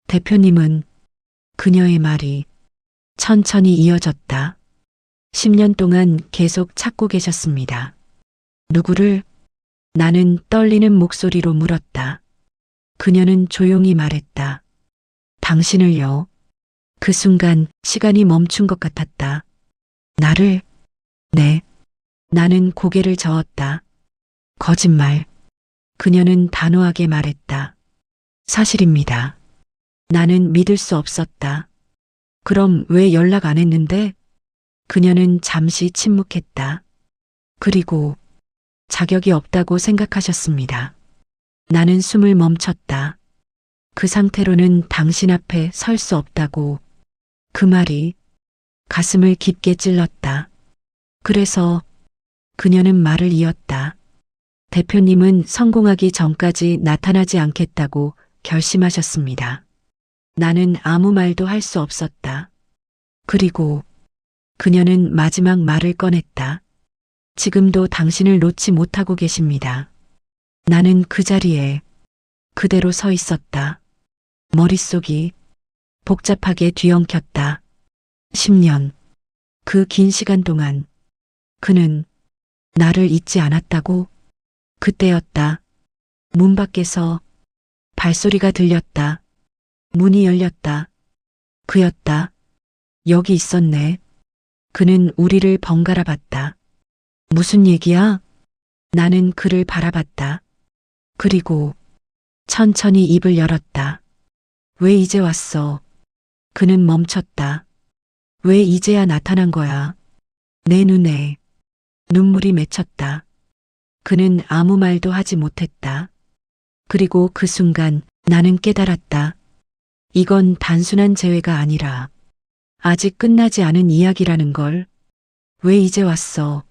대표님은 그녀의 말이 천천히 이어졌다. 10년 동안 계속 찾고 계셨습니다. 누구를? 나는 떨리는 목소리로 물었다. 그녀는 조용히 말했다. 당신을요. 그 순간 시간이 멈춘 것 같았다. 나를? 네. 나는 고개를 저었다. 거짓말. 그녀는 단호하게 말했다. 사실입니다. 나는 믿을 수 없었다. 그럼 왜 연락 안 했는데? 그녀는 잠시 침묵했다. 그리고 자격이 없다고 생각하셨습니다. 나는 숨을 멈췄다. 그 상태로는 당신 앞에 설 수 없다고. 그 말이 가슴을 깊게 찔렀다. 그래서 그녀는 말을 이었다. 대표님은 성공하기 전까지 나타나지 않겠다고 결심하셨습니다. 나는 아무 말도 할 수 없었다. 그리고 그녀는 마지막 말을 꺼냈다. 지금도 당신을 놓지 못하고 계십니다. 나는 그 자리에 그대로 서 있었다. 머릿속이 복잡하게 뒤엉켰다. 10년. 그 긴 시간 동안 그는 나를 잊지 않았다고. 그때였다. 문 밖에서 발소리가 들렸다. 문이 열렸다. 그였다. 여기 있었네. 그는 우리를 번갈아 봤다. 무슨 얘기야? 나는 그를 바라봤다. 그리고 천천히 입을 열었다. 왜 이제 왔어? 그는 멈췄다. 왜 이제야 나타난 거야? 내 눈에 눈물이 맺혔다. 그는 아무 말도 하지 못했다. 그리고 그 순간 나는 깨달았다. 이건 단순한 재회가 아니라 아직 끝나지 않은 이야기라는 걸. 왜 이제 왔어?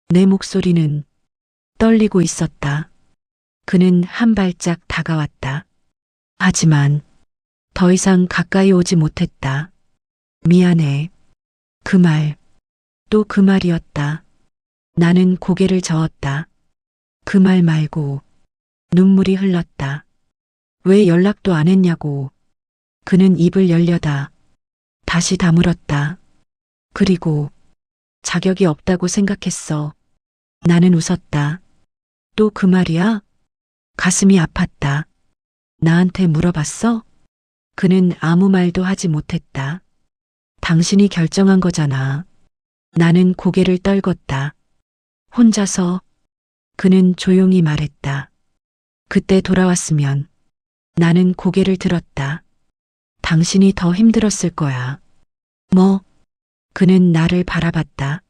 내 목소리는 떨리고 있었다. 그는 한 발짝 다가왔다. 하지만 더 이상 가까이 오지 못했다. 미안해. 그 말, 또 그 말이었다. 나는 고개를 저었다. 그 말 말고 눈물이 흘렀다. 왜 연락도 안 했냐고. 그는 입을 열려다 다시 다물었다. 그리고 자격이 없다고 생각했어. 나는 웃었다. 또 그 말이야? 가슴이 아팠다. 나한테 물어봤어? 그는 아무 말도 하지 못했다. 당신이 결정한 거잖아. 나는 고개를 떨궜다. 혼자서. 그는 조용히 말했다. 그때 돌아왔으면. 나는 고개를 들었다. 당신이 더 힘들었을 거야. 뭐? 그는 나를 바라봤다.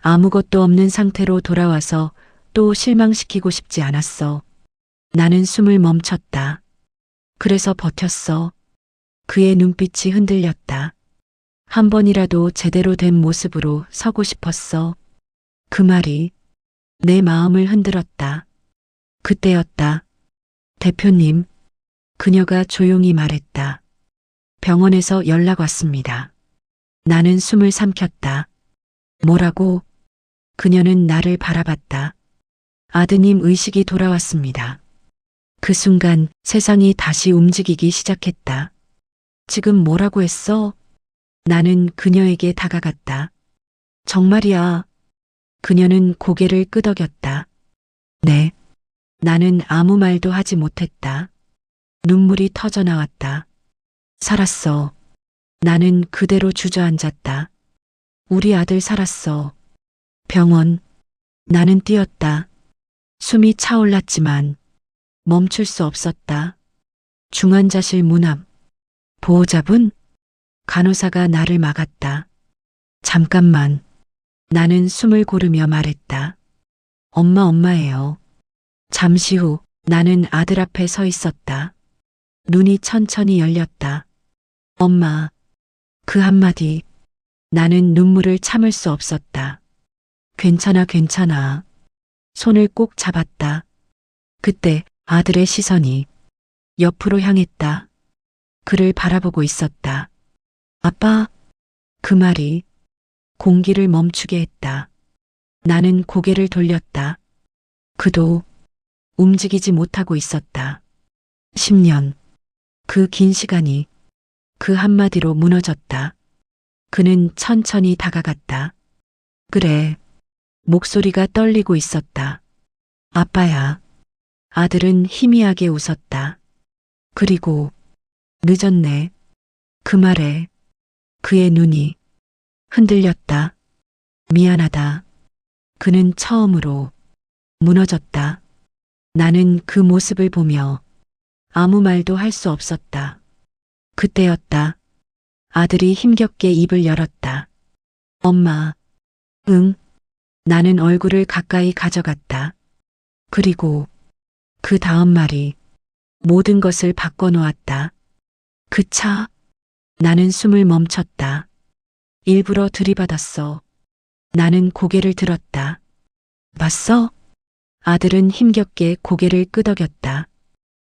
아무것도 없는 상태로 돌아와서 또 실망시키고 싶지 않았어. 나는 숨을 멈췄다. 그래서 버텼어. 그의 눈빛이 흔들렸다. 한 번이라도 제대로 된 모습으로 서고 싶었어. 그 말이 내 마음을 흔들었다. 그때였다. 대표님, 그녀가 조용히 말했다. 병원에서 연락 왔습니다. 나는 숨을 삼켰다. 뭐라고? 그녀는 나를 바라봤다. 아드님 의식이 돌아왔습니다. 그 순간 세상이 다시 움직이기 시작했다. 지금 뭐라고 했어? 나는 그녀에게 다가갔다. 정말이야. 그녀는 고개를 끄덕였다. 네. 나는 아무 말도 하지 못했다. 눈물이 터져 나왔다. 살았어. 나는 그대로 주저앉았다. 우리 아들 살았어. 병원. 나는 뛰었다. 숨이 차올랐지만 멈출 수 없었다. 중환자실 문 앞. 보호자분? 간호사가 나를 막았다. 잠깐만. 나는 숨을 고르며 말했다. 엄마예요. 잠시 후 나는 아들 앞에 서 있었다. 눈이 천천히 열렸다. 엄마. 그 한마디. 나는 눈물을 참을 수 없었다. 괜찮아, 괜찮아. 손을 꼭 잡았다. 그때 아들의 시선이 옆으로 향했다. 그를 바라보고 있었다. 아빠. 그 말이 공기를 멈추게 했다. 나는 고개를 돌렸다. 그도 움직이지 못하고 있었다. 10년. 그 긴 시간이 그 한마디로 무너졌다. 그는 천천히 다가갔다. 그래. 목소리가 떨리고 있었다. 아빠야. 아들은 희미하게 웃었다. 그리고 늦었네. 그 말에 그의 눈이 흔들렸다. 미안하다. 그는 처음으로 무너졌다. 나는 그 모습을 보며 아무 말도 할 수 없었다. 그때였다. 아들이 힘겹게 입을 열었다. 엄마. 응. 나는 얼굴을 가까이 가져갔다. 그리고 그 다음 말이 모든 것을 바꿔놓았다. 그 차. 나는 숨을 멈췄다. 일부러 들이받았어. 나는 고개를 들었다. 봤어? 아들은 힘겹게 고개를 끄덕였다.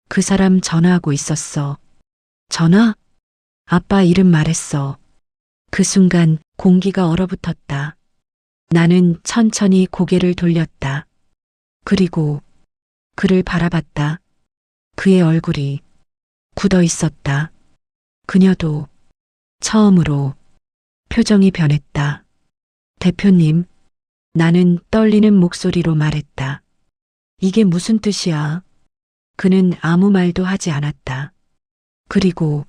그 사람 전화하고 있었어. 전화? 아빠 이름 말했어. 그 순간 공기가 얼어붙었다. 나는 천천히 고개를 돌렸다. 그리고 그를 바라봤다. 그의 얼굴이 굳어 있었다. 그녀도 처음으로 표정이 변했다. 대표님, 나는 떨리는 목소리로 말했다. 이게 무슨 뜻이야? 그는 아무 말도 하지 않았다. 그리고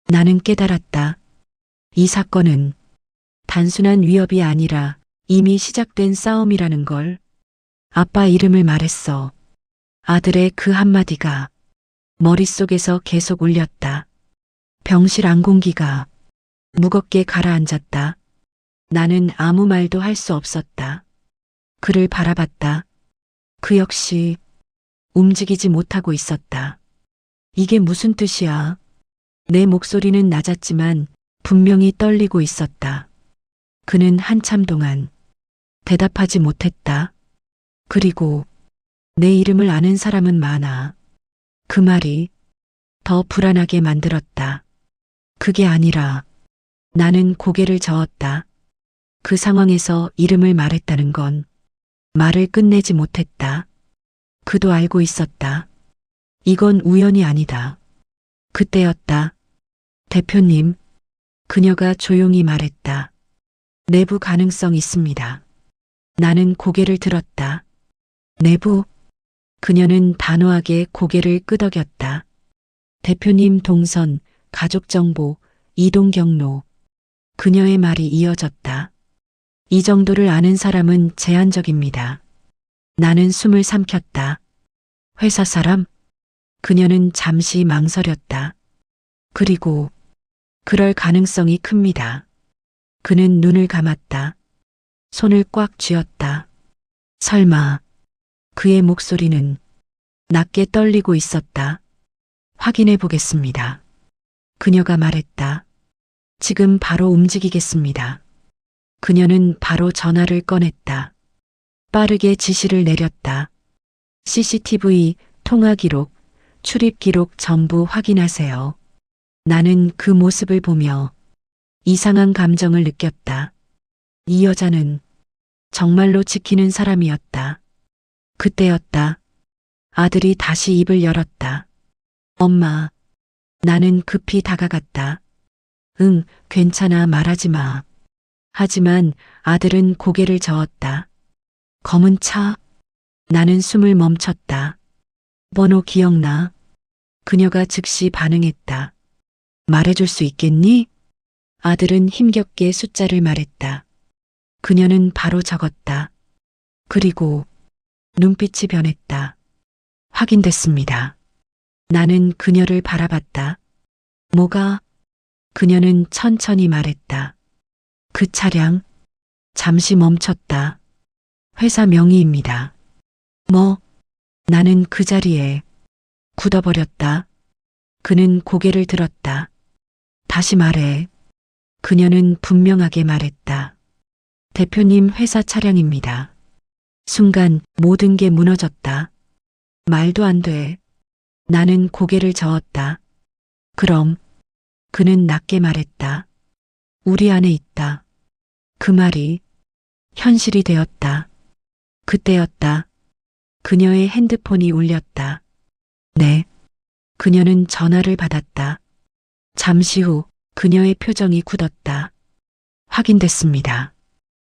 나는 깨달았다. 이 사건은 단순한 위협이 아니라 이미 시작된 싸움이라는 걸. 아빠 이름을 말했어. 아들의 그 한마디가 머릿속에서 계속 울렸다. 병실 안공기가 무겁게 가라앉았다. 나는 아무 말도 할 수 없었다. 그를 바라봤다. 그 역시 움직이지 못하고 있었다. 이게 무슨 뜻이야? 내 목소리는 낮았지만 분명히 떨리고 있었다. 그는 한참 동안 대답하지 못했다. 그리고 내 이름을 아는 사람은 많아. 그 말이 더 불안하게 만들었다. 그게 아니라 나는 고개를 저었다. 그 상황에서 이름을 말했다는 건 말을 끝내지 못했다. 그도 알고 있었다. 이건 우연이 아니다. 그때였다. 대표님, 그녀가 조용히 말했다. 내부 가능성 있습니다. 나는 고개를 들었다. 내부? 그녀는 단호하게 고개를 끄덕였다. 대표님 동선, 가족 정보, 이동 경로. 그녀의 말이 이어졌다. 이 정도를 아는 사람은 제한적입니다. 나는 숨을 삼켰다. 회사 사람? 그녀는 잠시 망설였다. 그리고 그럴 가능성이 큽니다. 그는 눈을 감았다. 손을 꽉 쥐었다. 설마. 그의 목소리는 낮게 떨리고 있었다. 확인해 보겠습니다. 그녀가 말했다. 지금 바로 움직이겠습니다. 그녀는 바로 전화를 꺼냈다. 빠르게 지시를 내렸다. CCTV, 통화 기록, 출입 기록 전부 확인하세요. 나는 그 모습을 보며 이상한 감정을 느꼈다. 이 여자는 정말로 지키는 사람이었다. 그때였다. 아들이 다시 입을 열었다. 엄마. 나는 급히 다가갔다. 응, 괜찮아, 말하지 마. 하지만 아들은 고개를 저었다. 검은 차. 나는 숨을 멈췄다. 번호 기억나? 그녀가 즉시 반응했다. 말해줄 수 있겠니? 아들은 힘겹게 숫자를 말했다. 그녀는 바로 적었다. 그리고 눈빛이 변했다. 확인됐습니다. 나는 그녀를 바라봤다. 뭐가? 그녀는 천천히 말했다. 그 차량 잠시 멈췄다. 회사 명의입니다. 뭐? 나는 그 자리에 굳어버렸다. 그는 고개를 들었다. 다시 말해. 그녀는 분명하게 말했다. 대표님 회사 차량입니다. 순간 모든 게 무너졌다. 말도 안 돼. 나는 고개를 저었다. 그럼. 그는 낮게 말했다. 우리 안에 있다. 그 말이 현실이 되었다. 그때였다. 그녀의 핸드폰이 울렸다. 네. 그녀는 전화를 받았다. 잠시 후 그녀의 표정이 굳었다. 확인됐습니다.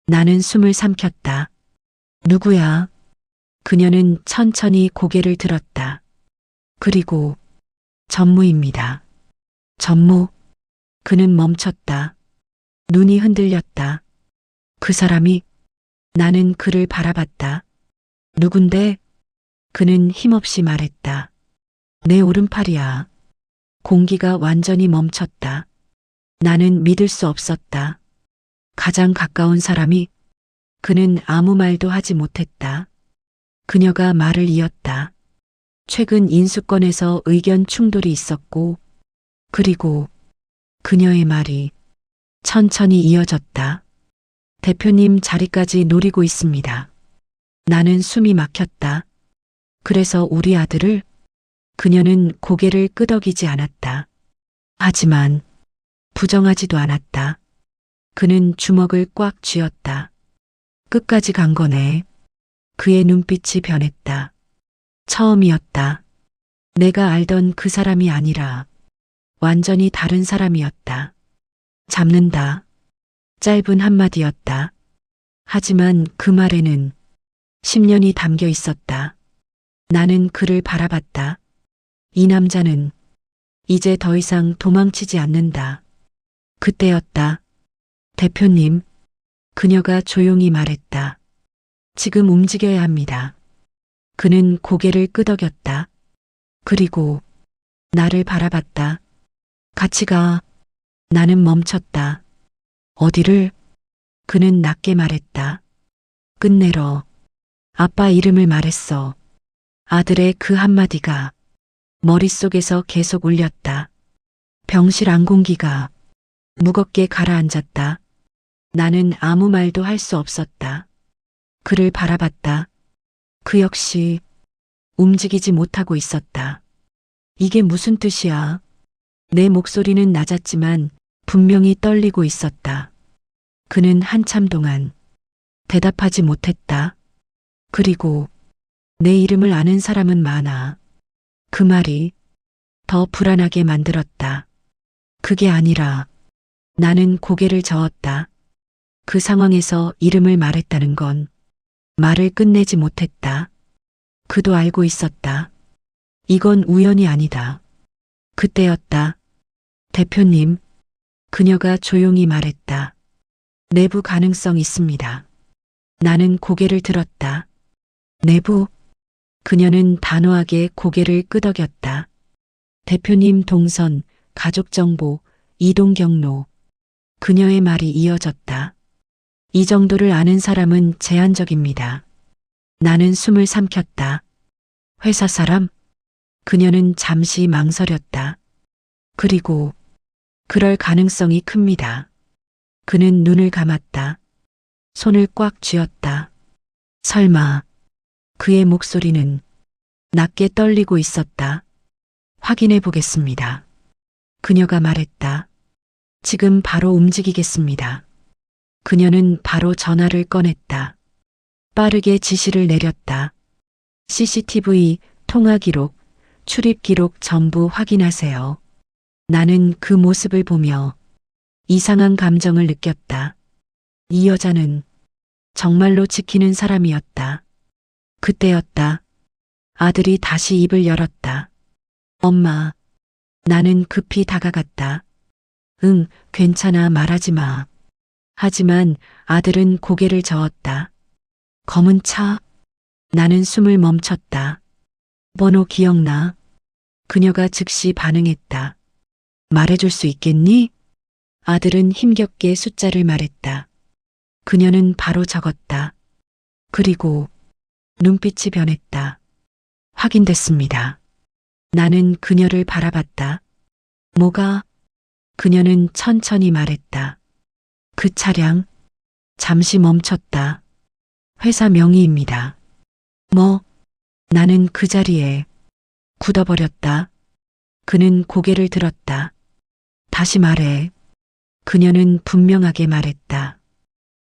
나는 숨을 삼켰다. 누구야? 그녀는 천천히 고개를 들었다. 그리고 전무입니다. 전무. 그는 멈췄다. 눈이 흔들렸다. 그 사람이. 나는 그를 바라봤다. 누군데? 그는 힘없이 말했다. 내 오른팔이야. 공기가 완전히 멈췄다. 나는 믿을 수 없었다. 가장 가까운 사람이. 그는 아무 말도 하지 못했다. 그녀가 말을 이었다. 최근 인수권에서 의견 충돌이 있었고, 그리고 그녀의 말이 천천히 이어졌다. 대표님 자리까지 노리고 있습니다. 나는 숨이 막혔다. 그래서 우리 아들을. 그녀는 고개를 끄덕이지 않았다. 하지만 부정하지도 않았다. 그는 주먹을 꽉 쥐었다. 끝까지 간 거네. 그의 눈빛이 변했다. 처음이었다. 내가 알던 그 사람이 아니라 완전히 다른 사람이었다. 잡는다. 짧은 한마디였다. 하지만 그 말에는 10년이 담겨 있었다. 나는 그를 바라봤다. 이 남자는 이제 더 이상 도망치지 않는다. 그때였다. 대표님, 그녀가 조용히 말했다. 지금 움직여야 합니다. 그는 고개를 끄덕였다. 그리고 나를 바라봤다. 같이 가. 나는 멈췄다. 어디를? 그는 낮게 말했다. 끝내러. 아빠 이름을 말했어. 아들의 그 한마디가 머릿속에서 계속 울렸다. 병실 안공기가 무겁게 가라앉았다. 나는 아무 말도 할 수 없었다. 그를 바라봤다. 그 역시 움직이지 못하고 있었다. 이게 무슨 뜻이야? 내 목소리는 낮았지만 분명히 떨리고 있었다. 그는 한참 동안 대답하지 못했다. 그리고 내 이름을 아는 사람은 많아. 그 말이 더 불안하게 만들었다. 그게 아니라 나는 고개를 저었다. 그 상황에서 이름을 말했다는 건 말을 끝내지 못했다. 그도 알고 있었다. 이건 우연이 아니다. 그때였다. 대표님, 그녀가 조용히 말했다. 내부 가능성 있습니다. 나는 고개를 들었다. 내부? 그녀는 단호하게 고개를 끄덕였다. 대표님 동선, 가족 정보, 이동 경로. 그녀의 말이 이어졌다. 이 정도를 아는 사람은 제한적입니다. 나는 숨을 삼켰다. 회사 사람? 그녀는 잠시 망설였다. 그리고 그럴 가능성이 큽니다. 그는 눈을 감았다. 손을 꽉 쥐었다. 설마. 그의 목소리는 낮게 떨리고 있었다. 확인해 보겠습니다. 그녀가 말했다. 지금 바로 움직이겠습니다. 그녀는 바로 전화를 꺼냈다. 빠르게 지시를 내렸다. CCTV, 통화 기록, 출입 기록 전부 확인하세요. 나는 그 모습을 보며 이상한 감정을 느꼈다. 이 여자는 정말로 지키는 사람이었다. 그때였다. 아들이 다시 입을 열었다. 엄마. 나는 급히 다가갔다. 응, 괜찮아, 말하지 마. 하지만 아들은 고개를 저었다. 검은 차? 나는 숨을 멈췄다. 번호 기억나? 그녀가 즉시 반응했다. 말해줄 수 있겠니? 아들은 힘겹게 숫자를 말했다. 그녀는 바로 적었다. 그리고 눈빛이 변했다. 확인됐습니다. 나는 그녀를 바라봤다. 뭐가? 그녀는 천천히 말했다. 그 차량. 잠시 멈췄다. 회사 명의입니다. 뭐? 나는 그 자리에 굳어버렸다. 그는 고개를 들었다. 다시 말해. 그녀는 분명하게 말했다.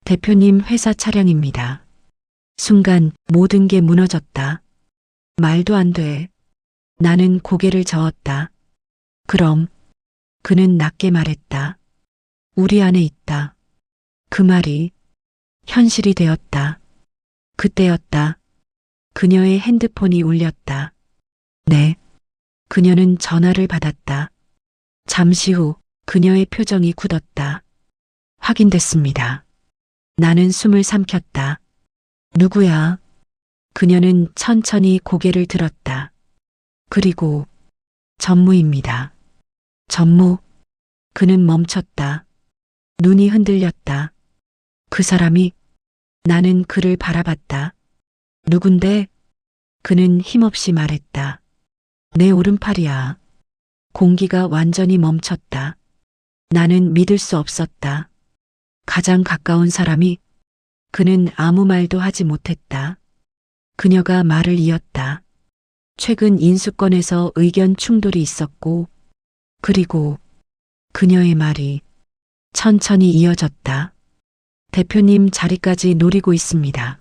대표님 회사 차량입니다. 순간 모든 게 무너졌다. 말도 안 돼. 나는 고개를 저었다. 그럼. 그는 낮게 말했다. 우리 안에 있다. 그 말이 현실이 되었다. 그때였다. 그녀의 핸드폰이 울렸다. 네. 그녀는 전화를 받았다. 잠시 후 그녀의 표정이 굳었다. 확인됐습니다. 나는 숨을 삼켰다. 누구야? 그녀는 천천히 고개를 들었다. 그리고 전무입니다. 전무. 그는 멈췄다. 눈이 흔들렸다. 그 사람이. 나는 그를 바라봤다. 누군데? 그는 힘없이 말했다. 내 오른팔이야. 공기가 완전히 멈췄다. 나는 믿을 수 없었다. 가장 가까운 사람이. 그는 아무 말도 하지 못했다. 그녀가 말을 이었다. 최근 인수권에서 의견 충돌이 있었고, 그리고 그녀의 말이 천천히 이어졌다. 대표님 자리까지 노리고 있습니다.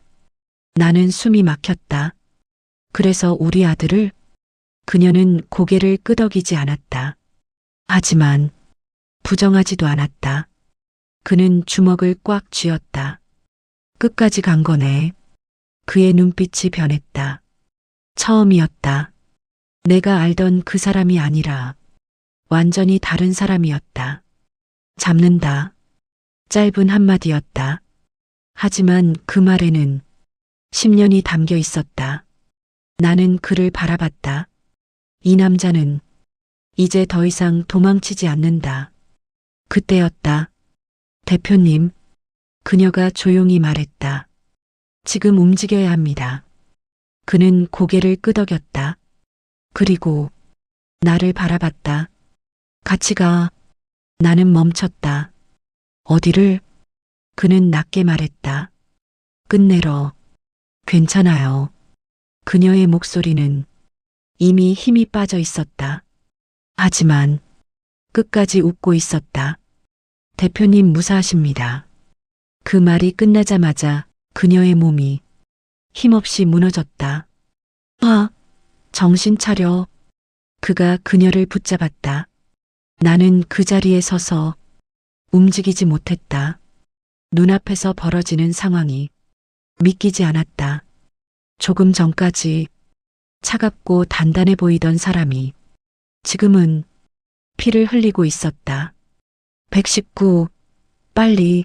나는 숨이 막혔다. 그래서 우리 아들을. 그녀는 고개를 끄덕이지 않았다. 하지만 부정하지도 않았다. 그는 주먹을 꽉 쥐었다. 끝까지 간 거네. 그의 눈빛이 변했다. 처음이었다. 내가 알던 그 사람이 아니라 완전히 다른 사람이었다. 잡는다. 짧은 한마디였다. 하지만 그 말에는 10년이 담겨 있었다. 나는 그를 바라봤다. 이 남자는 이제 더 이상 도망치지 않는다. 그때였다. 대표님. 그녀가 조용히 말했다. 지금 움직여야 합니다. 그는 고개를 끄덕였다. 그리고 나를 바라봤다. 같이 가. 나는 멈췄다. 어디를? 그는 낮게 말했다. 끝내러. 괜찮아요. 그녀의 목소리는 이미 힘이 빠져 있었다. 하지만 끝까지 웃고 있었다. 대표님 무사하십니다. 그 말이 끝나자마자 그녀의 몸이 힘없이 무너졌다. 아, 정신 차려. 그가 그녀를 붙잡았다. 나는 그 자리에 서서 움직이지 못했다. 눈앞에서 벌어지는 상황이 믿기지 않았다. 조금 전까지 차갑고 단단해 보이던 사람이 지금은 피를 흘리고 있었다. 119, 빨리.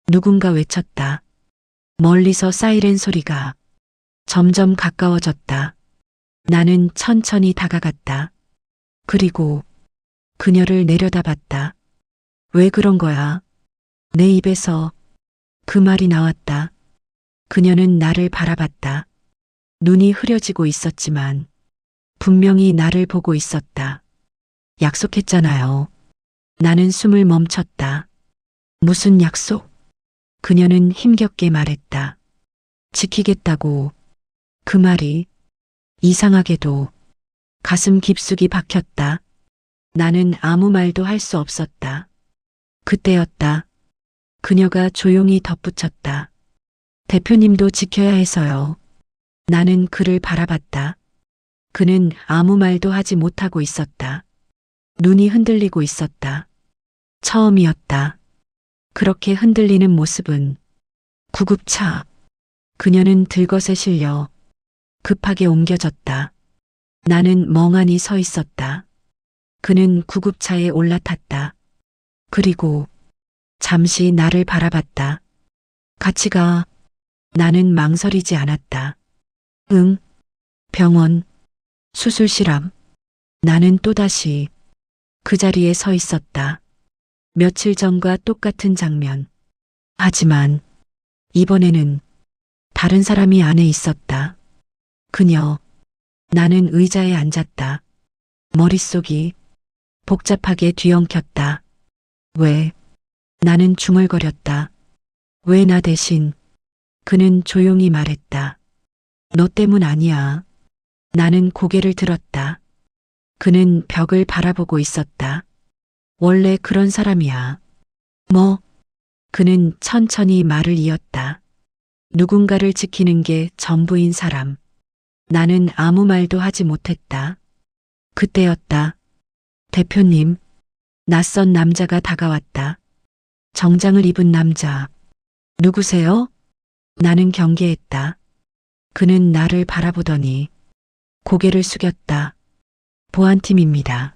누군가 외쳤다. 멀리서 사이렌 소리가 점점 가까워졌다. 나는 천천히 다가갔다. 그리고 그녀를 내려다봤다. 왜 그런 거야? 내 입에서 그 말이 나왔다. 그녀는 나를 바라봤다. 눈이 흐려지고 있었지만 분명히 나를 보고 있었다. 약속했잖아요. 나는 숨을 멈췄다. 무슨 약속? 그녀는 힘겹게 말했다. 지키겠다고. 그 말이 이상하게도 가슴 깊숙이 박혔다. 나는 아무 말도 할 수 없었다. 그때였다. 그녀가 조용히 덧붙였다. 대표님도 지켜야 해서요. 나는 그를 바라봤다. 그는 아무 말도 하지 못하고 있었다. 눈이 흔들리고 있었다. 처음이었다. 그렇게 흔들리는 모습은 구급차. 그녀는 들것에 실려 급하게 옮겨졌다. 나는 멍하니 서 있었다. 그는 구급차에 올라탔다. 그리고 잠시 나를 바라봤다. 같이 가. 나는 망설이지 않았다. 응. 병원. 수술실암. 나는 또다시 그 자리에 서 있었다. 며칠 전과 똑같은 장면. 하지만 이번에는 다른 사람이 안에 있었다. 그녀. 나는 의자에 앉았다. 머릿속이 복잡하게 뒤엉켰다. 왜? 나는 중얼거렸다. 왜 나 대신? 그는 조용히 말했다. 너 때문 아니야. 나는 고개를 들었다. 그는 벽을 바라보고 있었다. 원래 그런 사람이야. 뭐? 그는 천천히 말을 이었다. 누군가를 지키는 게 전부인 사람. 나는 아무 말도 하지 못했다. 그때였다. 대표님. 낯선 남자가 다가왔다. 정장을 입은 남자. 누구세요? 나는 경계했다. 그는 나를 바라보더니 고개를 숙였다. 보안팀입니다.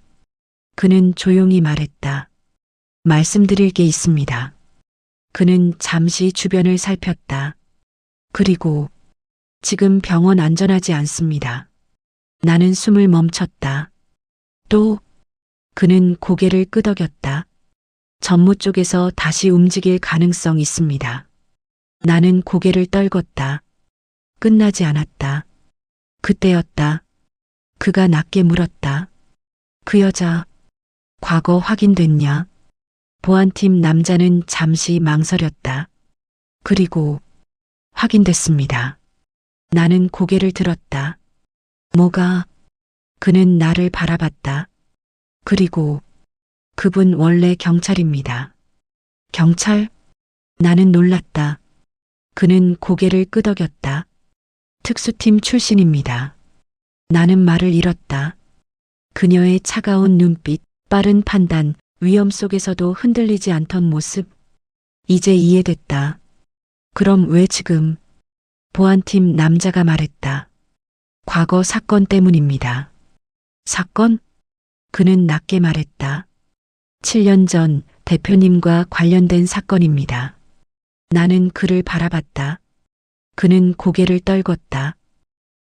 그는 조용히 말했다. 말씀드릴 게 있습니다. 그는 잠시 주변을 살폈다. 그리고 지금 병원 안전하지 않습니다. 나는 숨을 멈췄다. 또 그는 고개를 끄덕였다. 전무 쪽에서 다시 움직일 가능성 있습니다. 나는 고개를 떨궜다. 끝나지 않았다. 그때였다. 그가 낮게 물었다. 그 여자 과거 확인됐냐? 보안팀 남자는 잠시 망설였다. 그리고 확인됐습니다. 나는 고개를 들었다. 뭐가? 그는 나를 바라봤다. 그리고 그분 원래 경찰입니다. 경찰? 나는 놀랐다. 그는 고개를 끄덕였다. 특수팀 출신입니다. 나는 말을 잃었다. 그녀의 차가운 눈빛, 빠른 판단, 위험 속에서도 흔들리지 않던 모습. 이제 이해됐다. 그럼 왜 지금? 보안팀 남자가 말했다. 과거 사건 때문입니다. 사건? 그는 낮게 말했다. 7년 전 대표님과 관련된 사건입니다. 나는 그를 바라봤다. 그는 고개를 떨궜다.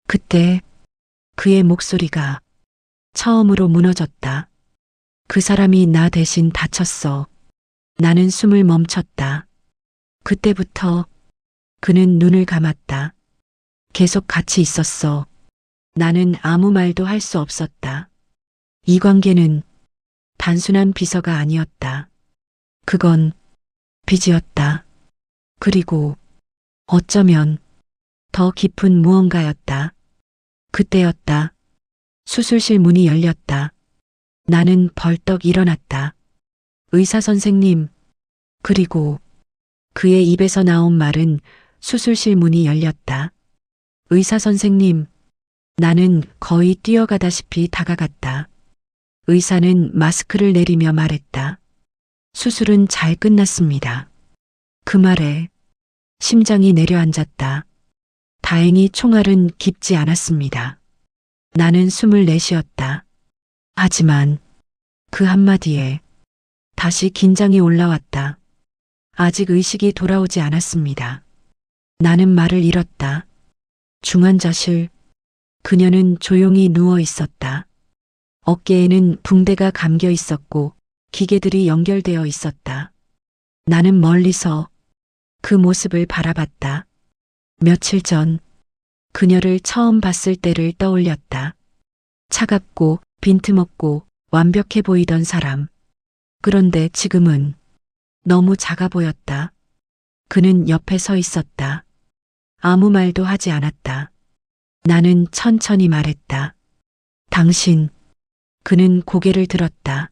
그때 그의 목소리가 처음으로 무너졌다. 그 사람이 나 대신 다쳤어. 나는 숨을 멈췄다. 그때부터 그는 눈을 감았다. 계속 같이 있었어. 나는 아무 말도 할 수 없었다. 이 관계는 단순한 비서가 아니었다. 그건 빚이었다. 그리고 어쩌면 더 깊은 무언가였다. 그때였다. 수술실 문이 열렸다. 나는 벌떡 일어났다. 의사 선생님. 그리고 그의 입에서 나온 말은 수술실 문이 열렸다. 의사 선생님. 나는 거의 뛰어가다시피 다가갔다. 의사는 마스크를 내리며 말했다. 수술은 잘 끝났습니다. 그 말에 심장이 내려앉았다. 다행히 총알은 깊지 않았습니다. 나는 숨을 내쉬었다. 하지만 그 한마디에 다시 긴장이 올라왔다. 아직 의식이 돌아오지 않았습니다. 나는 말을 잃었다. 중환자실. 그녀는 조용히 누워 있었다. 어깨에는 붕대가 감겨 있었고 기계들이 연결되어 있었다. 나는 멀리서 그 모습을 바라봤다. 며칠 전 그녀를 처음 봤을 때를 떠올렸다. 차갑고 빈틈없고 완벽해 보이던 사람. 그런데 지금은 너무 작아 보였다. 그는 옆에 서 있었다. 아무 말도 하지 않았다. 나는 천천히 말했다. 당신. 그는 고개를 들었다.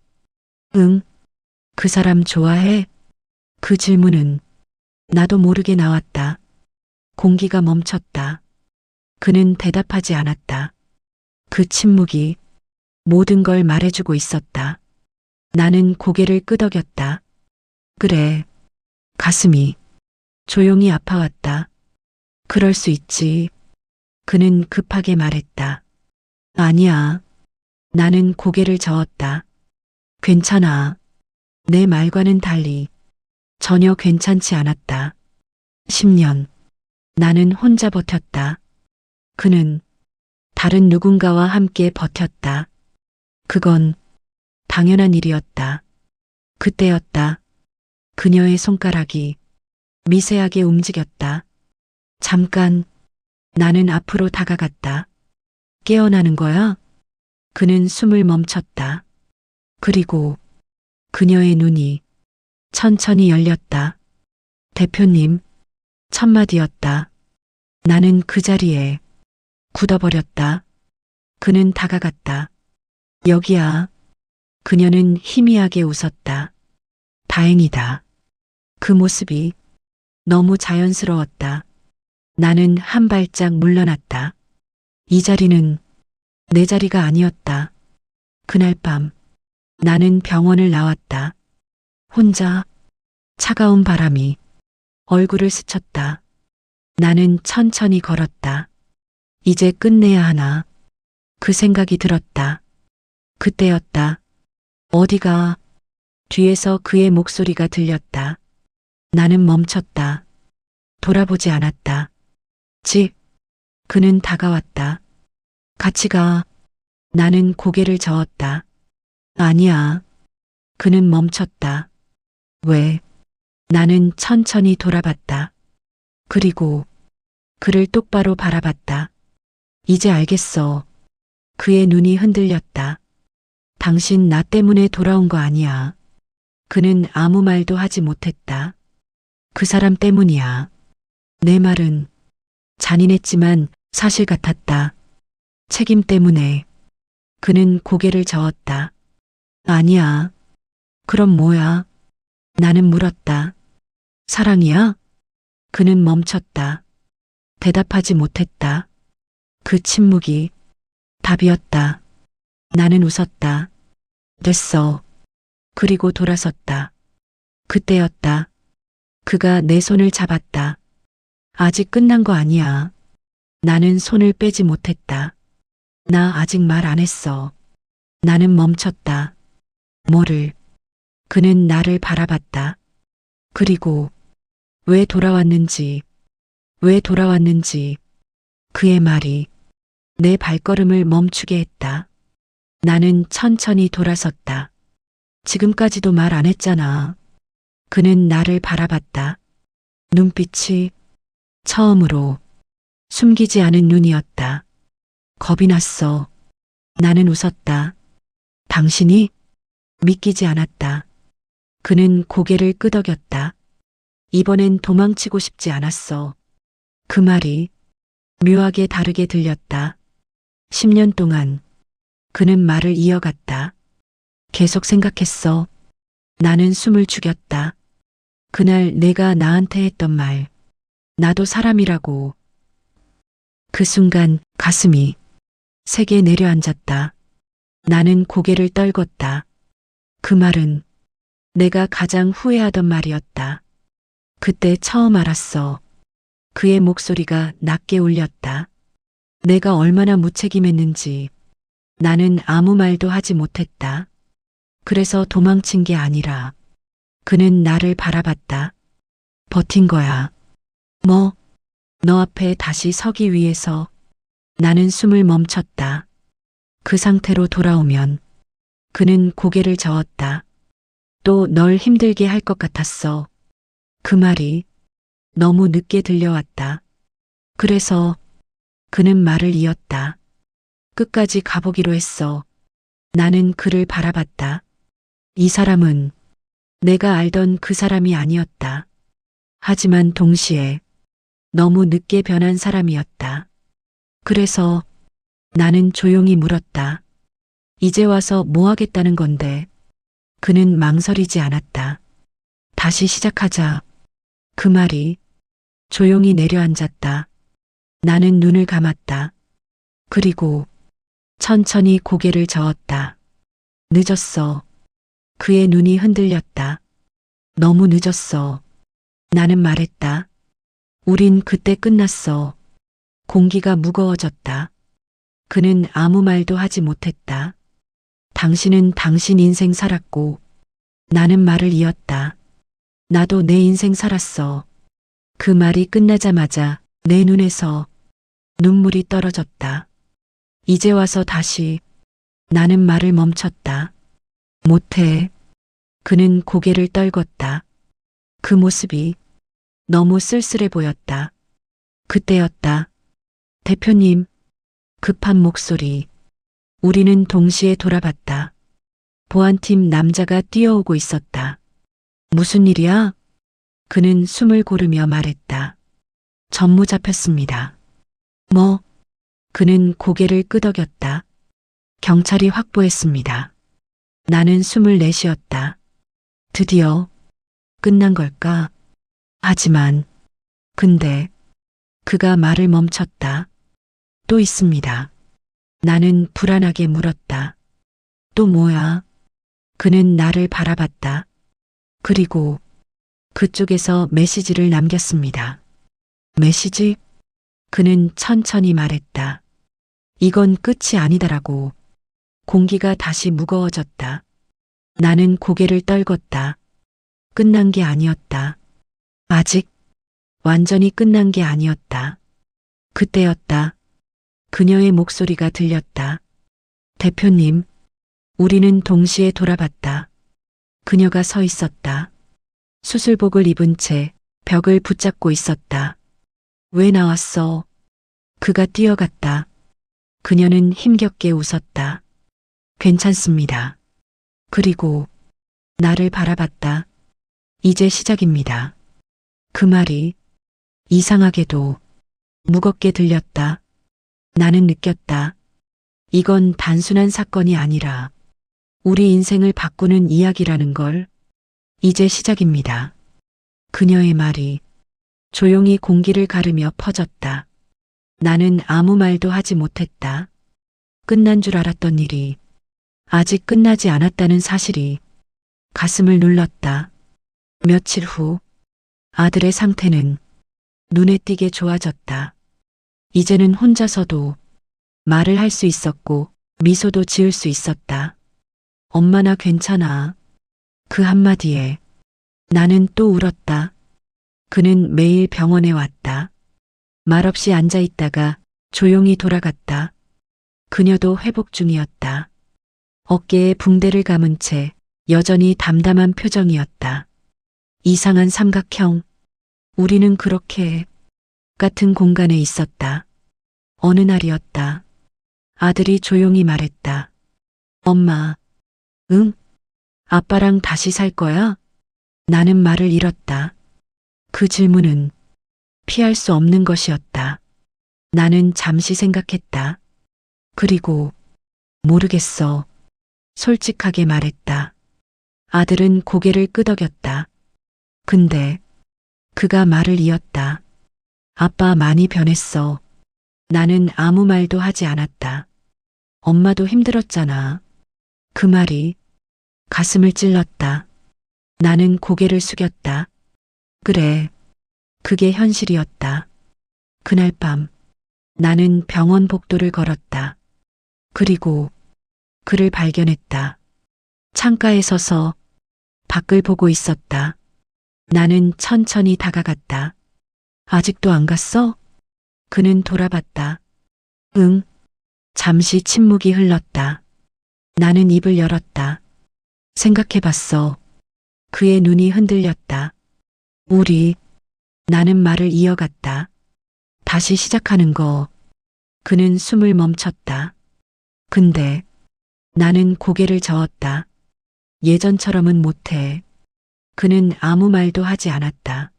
응? 그 사람 좋아해? 그 질문은 나도 모르게 나왔다. 공기가 멈췄다. 그는 대답하지 않았다. 그 침묵이 모든 걸 말해주고 있었다. 나는 고개를 끄덕였다. 그래. 가슴이 조용히 아파왔다. 그럴 수 있지. 그는 급하게 말했다. 아니야. 나는 고개를 저었다. 괜찮아. 내 말과는 달리 전혀 괜찮지 않았다. 10년. 나는 혼자 버텼다. 그는 다른 누군가와 함께 버텼다. 그건 당연한 일이었다. 그때였다. 그녀의 손가락이 미세하게 움직였다. 잠깐. 나는 앞으로 다가갔다. 깨어나는 거야? 그는 숨을 멈췄다. 그리고 그녀의 눈이 천천히 열렸다. 대표님. 첫마디였다. 나는 그 자리에 굳어버렸다. 그는 다가갔다. 여기야. 그녀는 희미하게 웃었다. 다행이다. 그 모습이 너무 자연스러웠다. 나는 한 발짝 물러났다. 이 자리는 내 자리가 아니었다. 그날 밤 나는 병원을 나왔다. 혼자. 차가운 바람이 얼굴을 스쳤다. 나는 천천히 걸었다. 이제 끝내야 하나. 그 생각이 들었다. 그때였다. 어디가? 뒤에서 그의 목소리가 들렸다. 나는 멈췄다. 돌아보지 않았다. 집. 그는 다가왔다. 같이 가. 나는 고개를 저었다. 아니야. 그는 멈췄다. 왜? 나는 천천히 돌아봤다. 그리고 그를 똑바로 바라봤다. 이제 알겠어. 그의 눈이 흔들렸다. 당신 나 때문에 돌아온 거 아니야. 그는 아무 말도 하지 못했다. 그 사람 때문이야. 내 말은 잔인했지만 사실 같았다. 책임 때문에. 그는 고개를 저었다. 아니야. 그럼 뭐야? 나는 물었다. 사랑이야? 그는 멈췄다. 대답하지 못했다. 그 침묵이 답이었다. 나는 웃었다. 됐어. 그리고 돌아섰다. 그때였다. 그가 내 손을 잡았다. 아직 끝난 거 아니야. 나는 손을 빼지 못했다. 나 아직 말 안 했어. 나는 멈췄다. 뭐를? 그는 나를 바라봤다. 그리고 왜 돌아왔는지, 왜 돌아왔는지 그의 말이 내 발걸음을 멈추게 했다. 나는 천천히 돌아섰다. 지금까지도 말 안 했잖아. 그는 나를 바라봤다. 눈빛이 처음으로 숨기지 않은 눈이었다. 겁이 났어. 나는 웃었다. 당신이? 믿기지 않았다. 그는 고개를 끄덕였다. 이번엔 도망치고 싶지 않았어. 그 말이 묘하게 다르게 들렸다. 10년 동안 그는 말을 이어갔다. 계속 생각했어. 나는 숨을 죽였다. 그날 내가 나한테 했던 말. 나도 사람이라고. 그 순간 가슴이 세게 내려앉았다. 나는 고개를 떨궜다. 그 말은 내가 가장 후회하던 말이었다. 그때 처음 알았어. 그의 목소리가 낮게 울렸다. 내가 얼마나 무책임했는지. 나는 아무 말도 하지 못했다. 그래서 도망친 게 아니라 그는 나를 바라봤다. 버틴 거야. 뭐? 너 앞에 다시 서기 위해서. 나는 숨을 멈췄다. 그 상태로 돌아오면 그는 고개를 저었다. 또 널 힘들게 할 것 같았어. 그 말이 너무 늦게 들려왔다. 그래서 그는 말을 이었다. 끝까지 가보기로 했어. 나는 그를 바라봤다. 이 사람은 내가 알던 그 사람이 아니었다. 하지만 동시에 너무 늦게 변한 사람이었다. 그래서 나는 조용히 물었다. 이제 와서 뭐 하겠다는 건데? 그는 망설이지 않았다. 다시 시작하자. 그 말이 조용히 내려앉았다. 나는 눈을 감았다. 그리고 천천히 고개를 저었다. 늦었어. 그의 눈이 흔들렸다. 너무 늦었어. 나는 말했다. 우린 그때 끝났어. 공기가 무거워졌다. 그는 아무 말도 하지 못했다. 당신은 당신 인생 살았고 나는 말을 이었다. 나도 내 인생 살았어. 그 말이 끝나자마자 내 눈에서 눈물이 떨어졌다. 이제 와서 다시 나는 말을 멈췄다. 못해. 그는 고개를 떨궜다. 그 모습이 너무 쓸쓸해 보였다. 그때였다. 대표님. 급한 목소리. 우리는 동시에 돌아봤다. 보안팀 남자가 뛰어오고 있었다. 무슨 일이야? 그는 숨을 고르며 말했다. 전무 잡혔습니다. 뭐? 그는 고개를 끄덕였다. 경찰이 확보했습니다. 나는 숨을 내쉬었다. 드디어 끝난 걸까? 하지만 근데 그가 말을 멈췄다. 또 있습니다. 나는 불안하게 물었다. 또 뭐야? 그는 나를 바라봤다. 그리고 그쪽에서 메시지를 남겼습니다. 메시지? 그는 천천히 말했다. 이건 끝이 아니다라고. 공기가 다시 무거워졌다. 나는 고개를 떨궜다. 끝난 게 아니었다. 아직 완전히 끝난 게 아니었다. 그때였다. 그녀의 목소리가 들렸다. 대표님, 우리는 동시에 돌아봤다. 그녀가 서 있었다. 수술복을 입은 채 벽을 붙잡고 있었다. 왜 나왔어? 그가 뛰어갔다. 그녀는 힘겹게 웃었다. 괜찮습니다. 그리고 나를 바라봤다. 이제 시작입니다. 그 말이 이상하게도 무겁게 들렸다. 나는 느꼈다. 이건 단순한 사건이 아니라 우리 인생을 바꾸는 이야기라는 걸. 이제 시작입니다. 그녀의 말이 조용히 공기를 가르며 퍼졌다. 나는 아무 말도 하지 못했다. 끝난 줄 알았던 일이 아직 끝나지 않았다는 사실이 가슴을 눌렀다. 며칠 후 아들의 상태는 눈에 띄게 좋아졌다. 이제는 혼자서도 말을 할 수 있었고 미소도 지을 수 있었다. 엄마 나 괜찮아. 그 한마디에 나는 또 울었다. 그는 매일 병원에 왔다. 말없이 앉아 있다가 조용히 돌아갔다. 그녀도 회복 중이었다. 어깨에 붕대를 감은 채 여전히 담담한 표정이었다. 이상한 삼각형. 우리는 그렇게 같은 공간에 있었다. 어느 날이었다. 아들이 조용히 말했다. 엄마, 응? 아빠랑 다시 살 거야? 나는 말을 잃었다. 그 질문은 피할 수 없는 것이었다. 나는 잠시 생각했다. 그리고 모르겠어. 솔직하게 말했다. 아들은 고개를 끄덕였다. 근데 그가 말을 이었다. 아빠 많이 변했어. 나는 아무 말도 하지 않았다. 엄마도 힘들었잖아. 그 말이 가슴을 찔렀다. 나는 고개를 숙였다. 그래, 그게 현실이었다. 그날 밤 나는 병원 복도를 걸었다. 그리고 그를 발견했다. 창가에 서서 밖을 보고 있었다. 나는 천천히 다가갔다. 아직도 안 갔어? 그는 돌아봤다. 응. 잠시 침묵이 흘렀다. 나는 입을 열었다. 생각해봤어. 그의 눈이 흔들렸다. 우리, 나는 말을 이어갔다. 다시 시작하는 거. 그는 숨을 멈췄다. 근데 나는 고개를 저었다. 예전처럼은 못해. 그는 아무 말도 하지 않았다.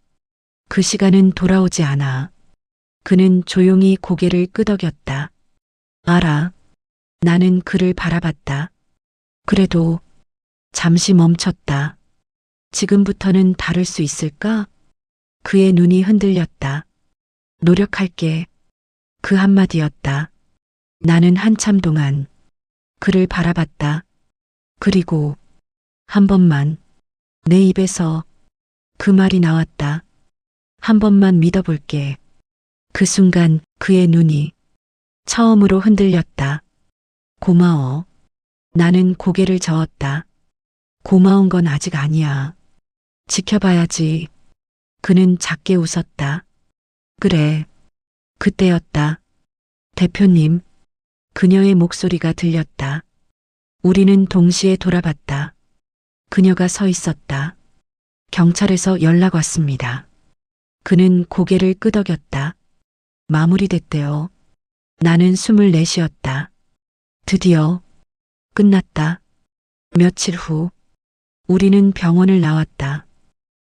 그 시간은 돌아오지 않아. 그는 조용히 고개를 끄덕였다. 알아. 나는 그를 바라봤다. 그래도 잠시 멈췄다. 지금부터는 다를 수 있을까? 그의 눈이 흔들렸다. 노력할게. 그 한마디였다. 나는 한참 동안 그를 바라봤다. 그리고 한 번만 내 입에서 그 말이 나왔다. 한 번만 믿어볼게. 그 순간 그의 눈이 처음으로 흔들렸다. 고마워. 나는 고개를 저었다. 고마운 건 아직 아니야. 지켜봐야지. 그는 작게 웃었다. 그래. 그때였다. 대표님. 그녀의 목소리가 들렸다. 우리는 동시에 돌아봤다. 그녀가 서 있었다. 경찰에서 연락 왔습니다. 그는 고개를 끄덕였다. 마무리됐대요. 나는 숨을 내쉬었다. 드디어 끝났다. 며칠 후 우리는 병원을 나왔다.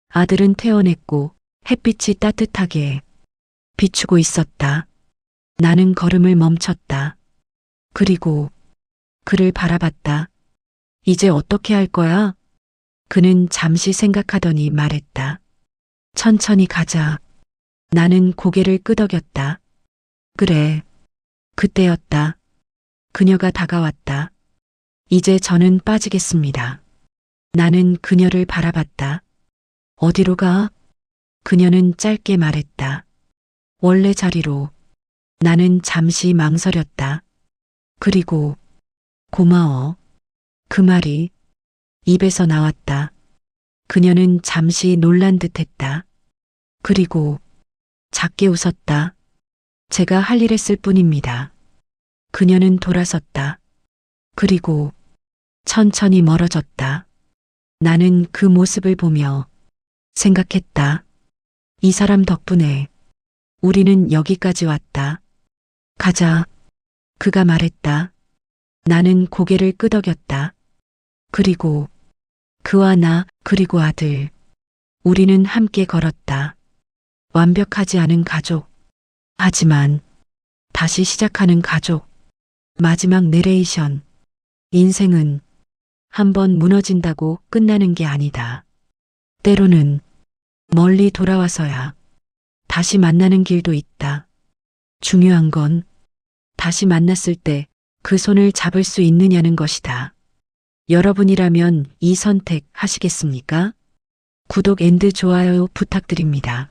아들은 퇴원했고 햇빛이 따뜻하게 비추고 있었다. 나는 걸음을 멈췄다. 그리고 그를 바라봤다. 이제 어떻게 할 거야? 그는 잠시 생각하더니 말했다. 천천히 가자. 나는 고개를 끄덕였다. 그래. 그때였다. 그녀가 다가왔다. 이제 저는 빠지겠습니다. 나는 그녀를 바라봤다. 어디로 가? 그녀는 짧게 말했다. 원래 자리로. 나는 잠시 망설였다. 그리고 고마워. 그 말이 입에서 나왔다. 그녀는 잠시 놀란 듯 했다. 그리고 작게 웃었다. 제가 할 일 했을 뿐입니다. 그녀는 돌아섰다. 그리고 천천히 멀어졌다. 나는 그 모습을 보며 생각했다. 이 사람 덕분에 우리는 여기까지 왔다. 가자. 그가 말했다. 나는 고개를 끄덕였다. 그리고 그와 나, 그리고 아들. 우리는 함께 걸었다. 완벽하지 않은 가족. 하지만 다시 시작하는 가족. 마지막 내레이션. 인생은 한번 무너진다고 끝나는 게 아니다. 때로는 멀리 돌아와서야 다시 만나는 길도 있다. 중요한 건 다시 만났을 때 그 손을 잡을 수 있느냐는 것이다. 여러분이라면 이 선택 하시겠습니까? 구독 앤드 좋아요 부탁드립니다.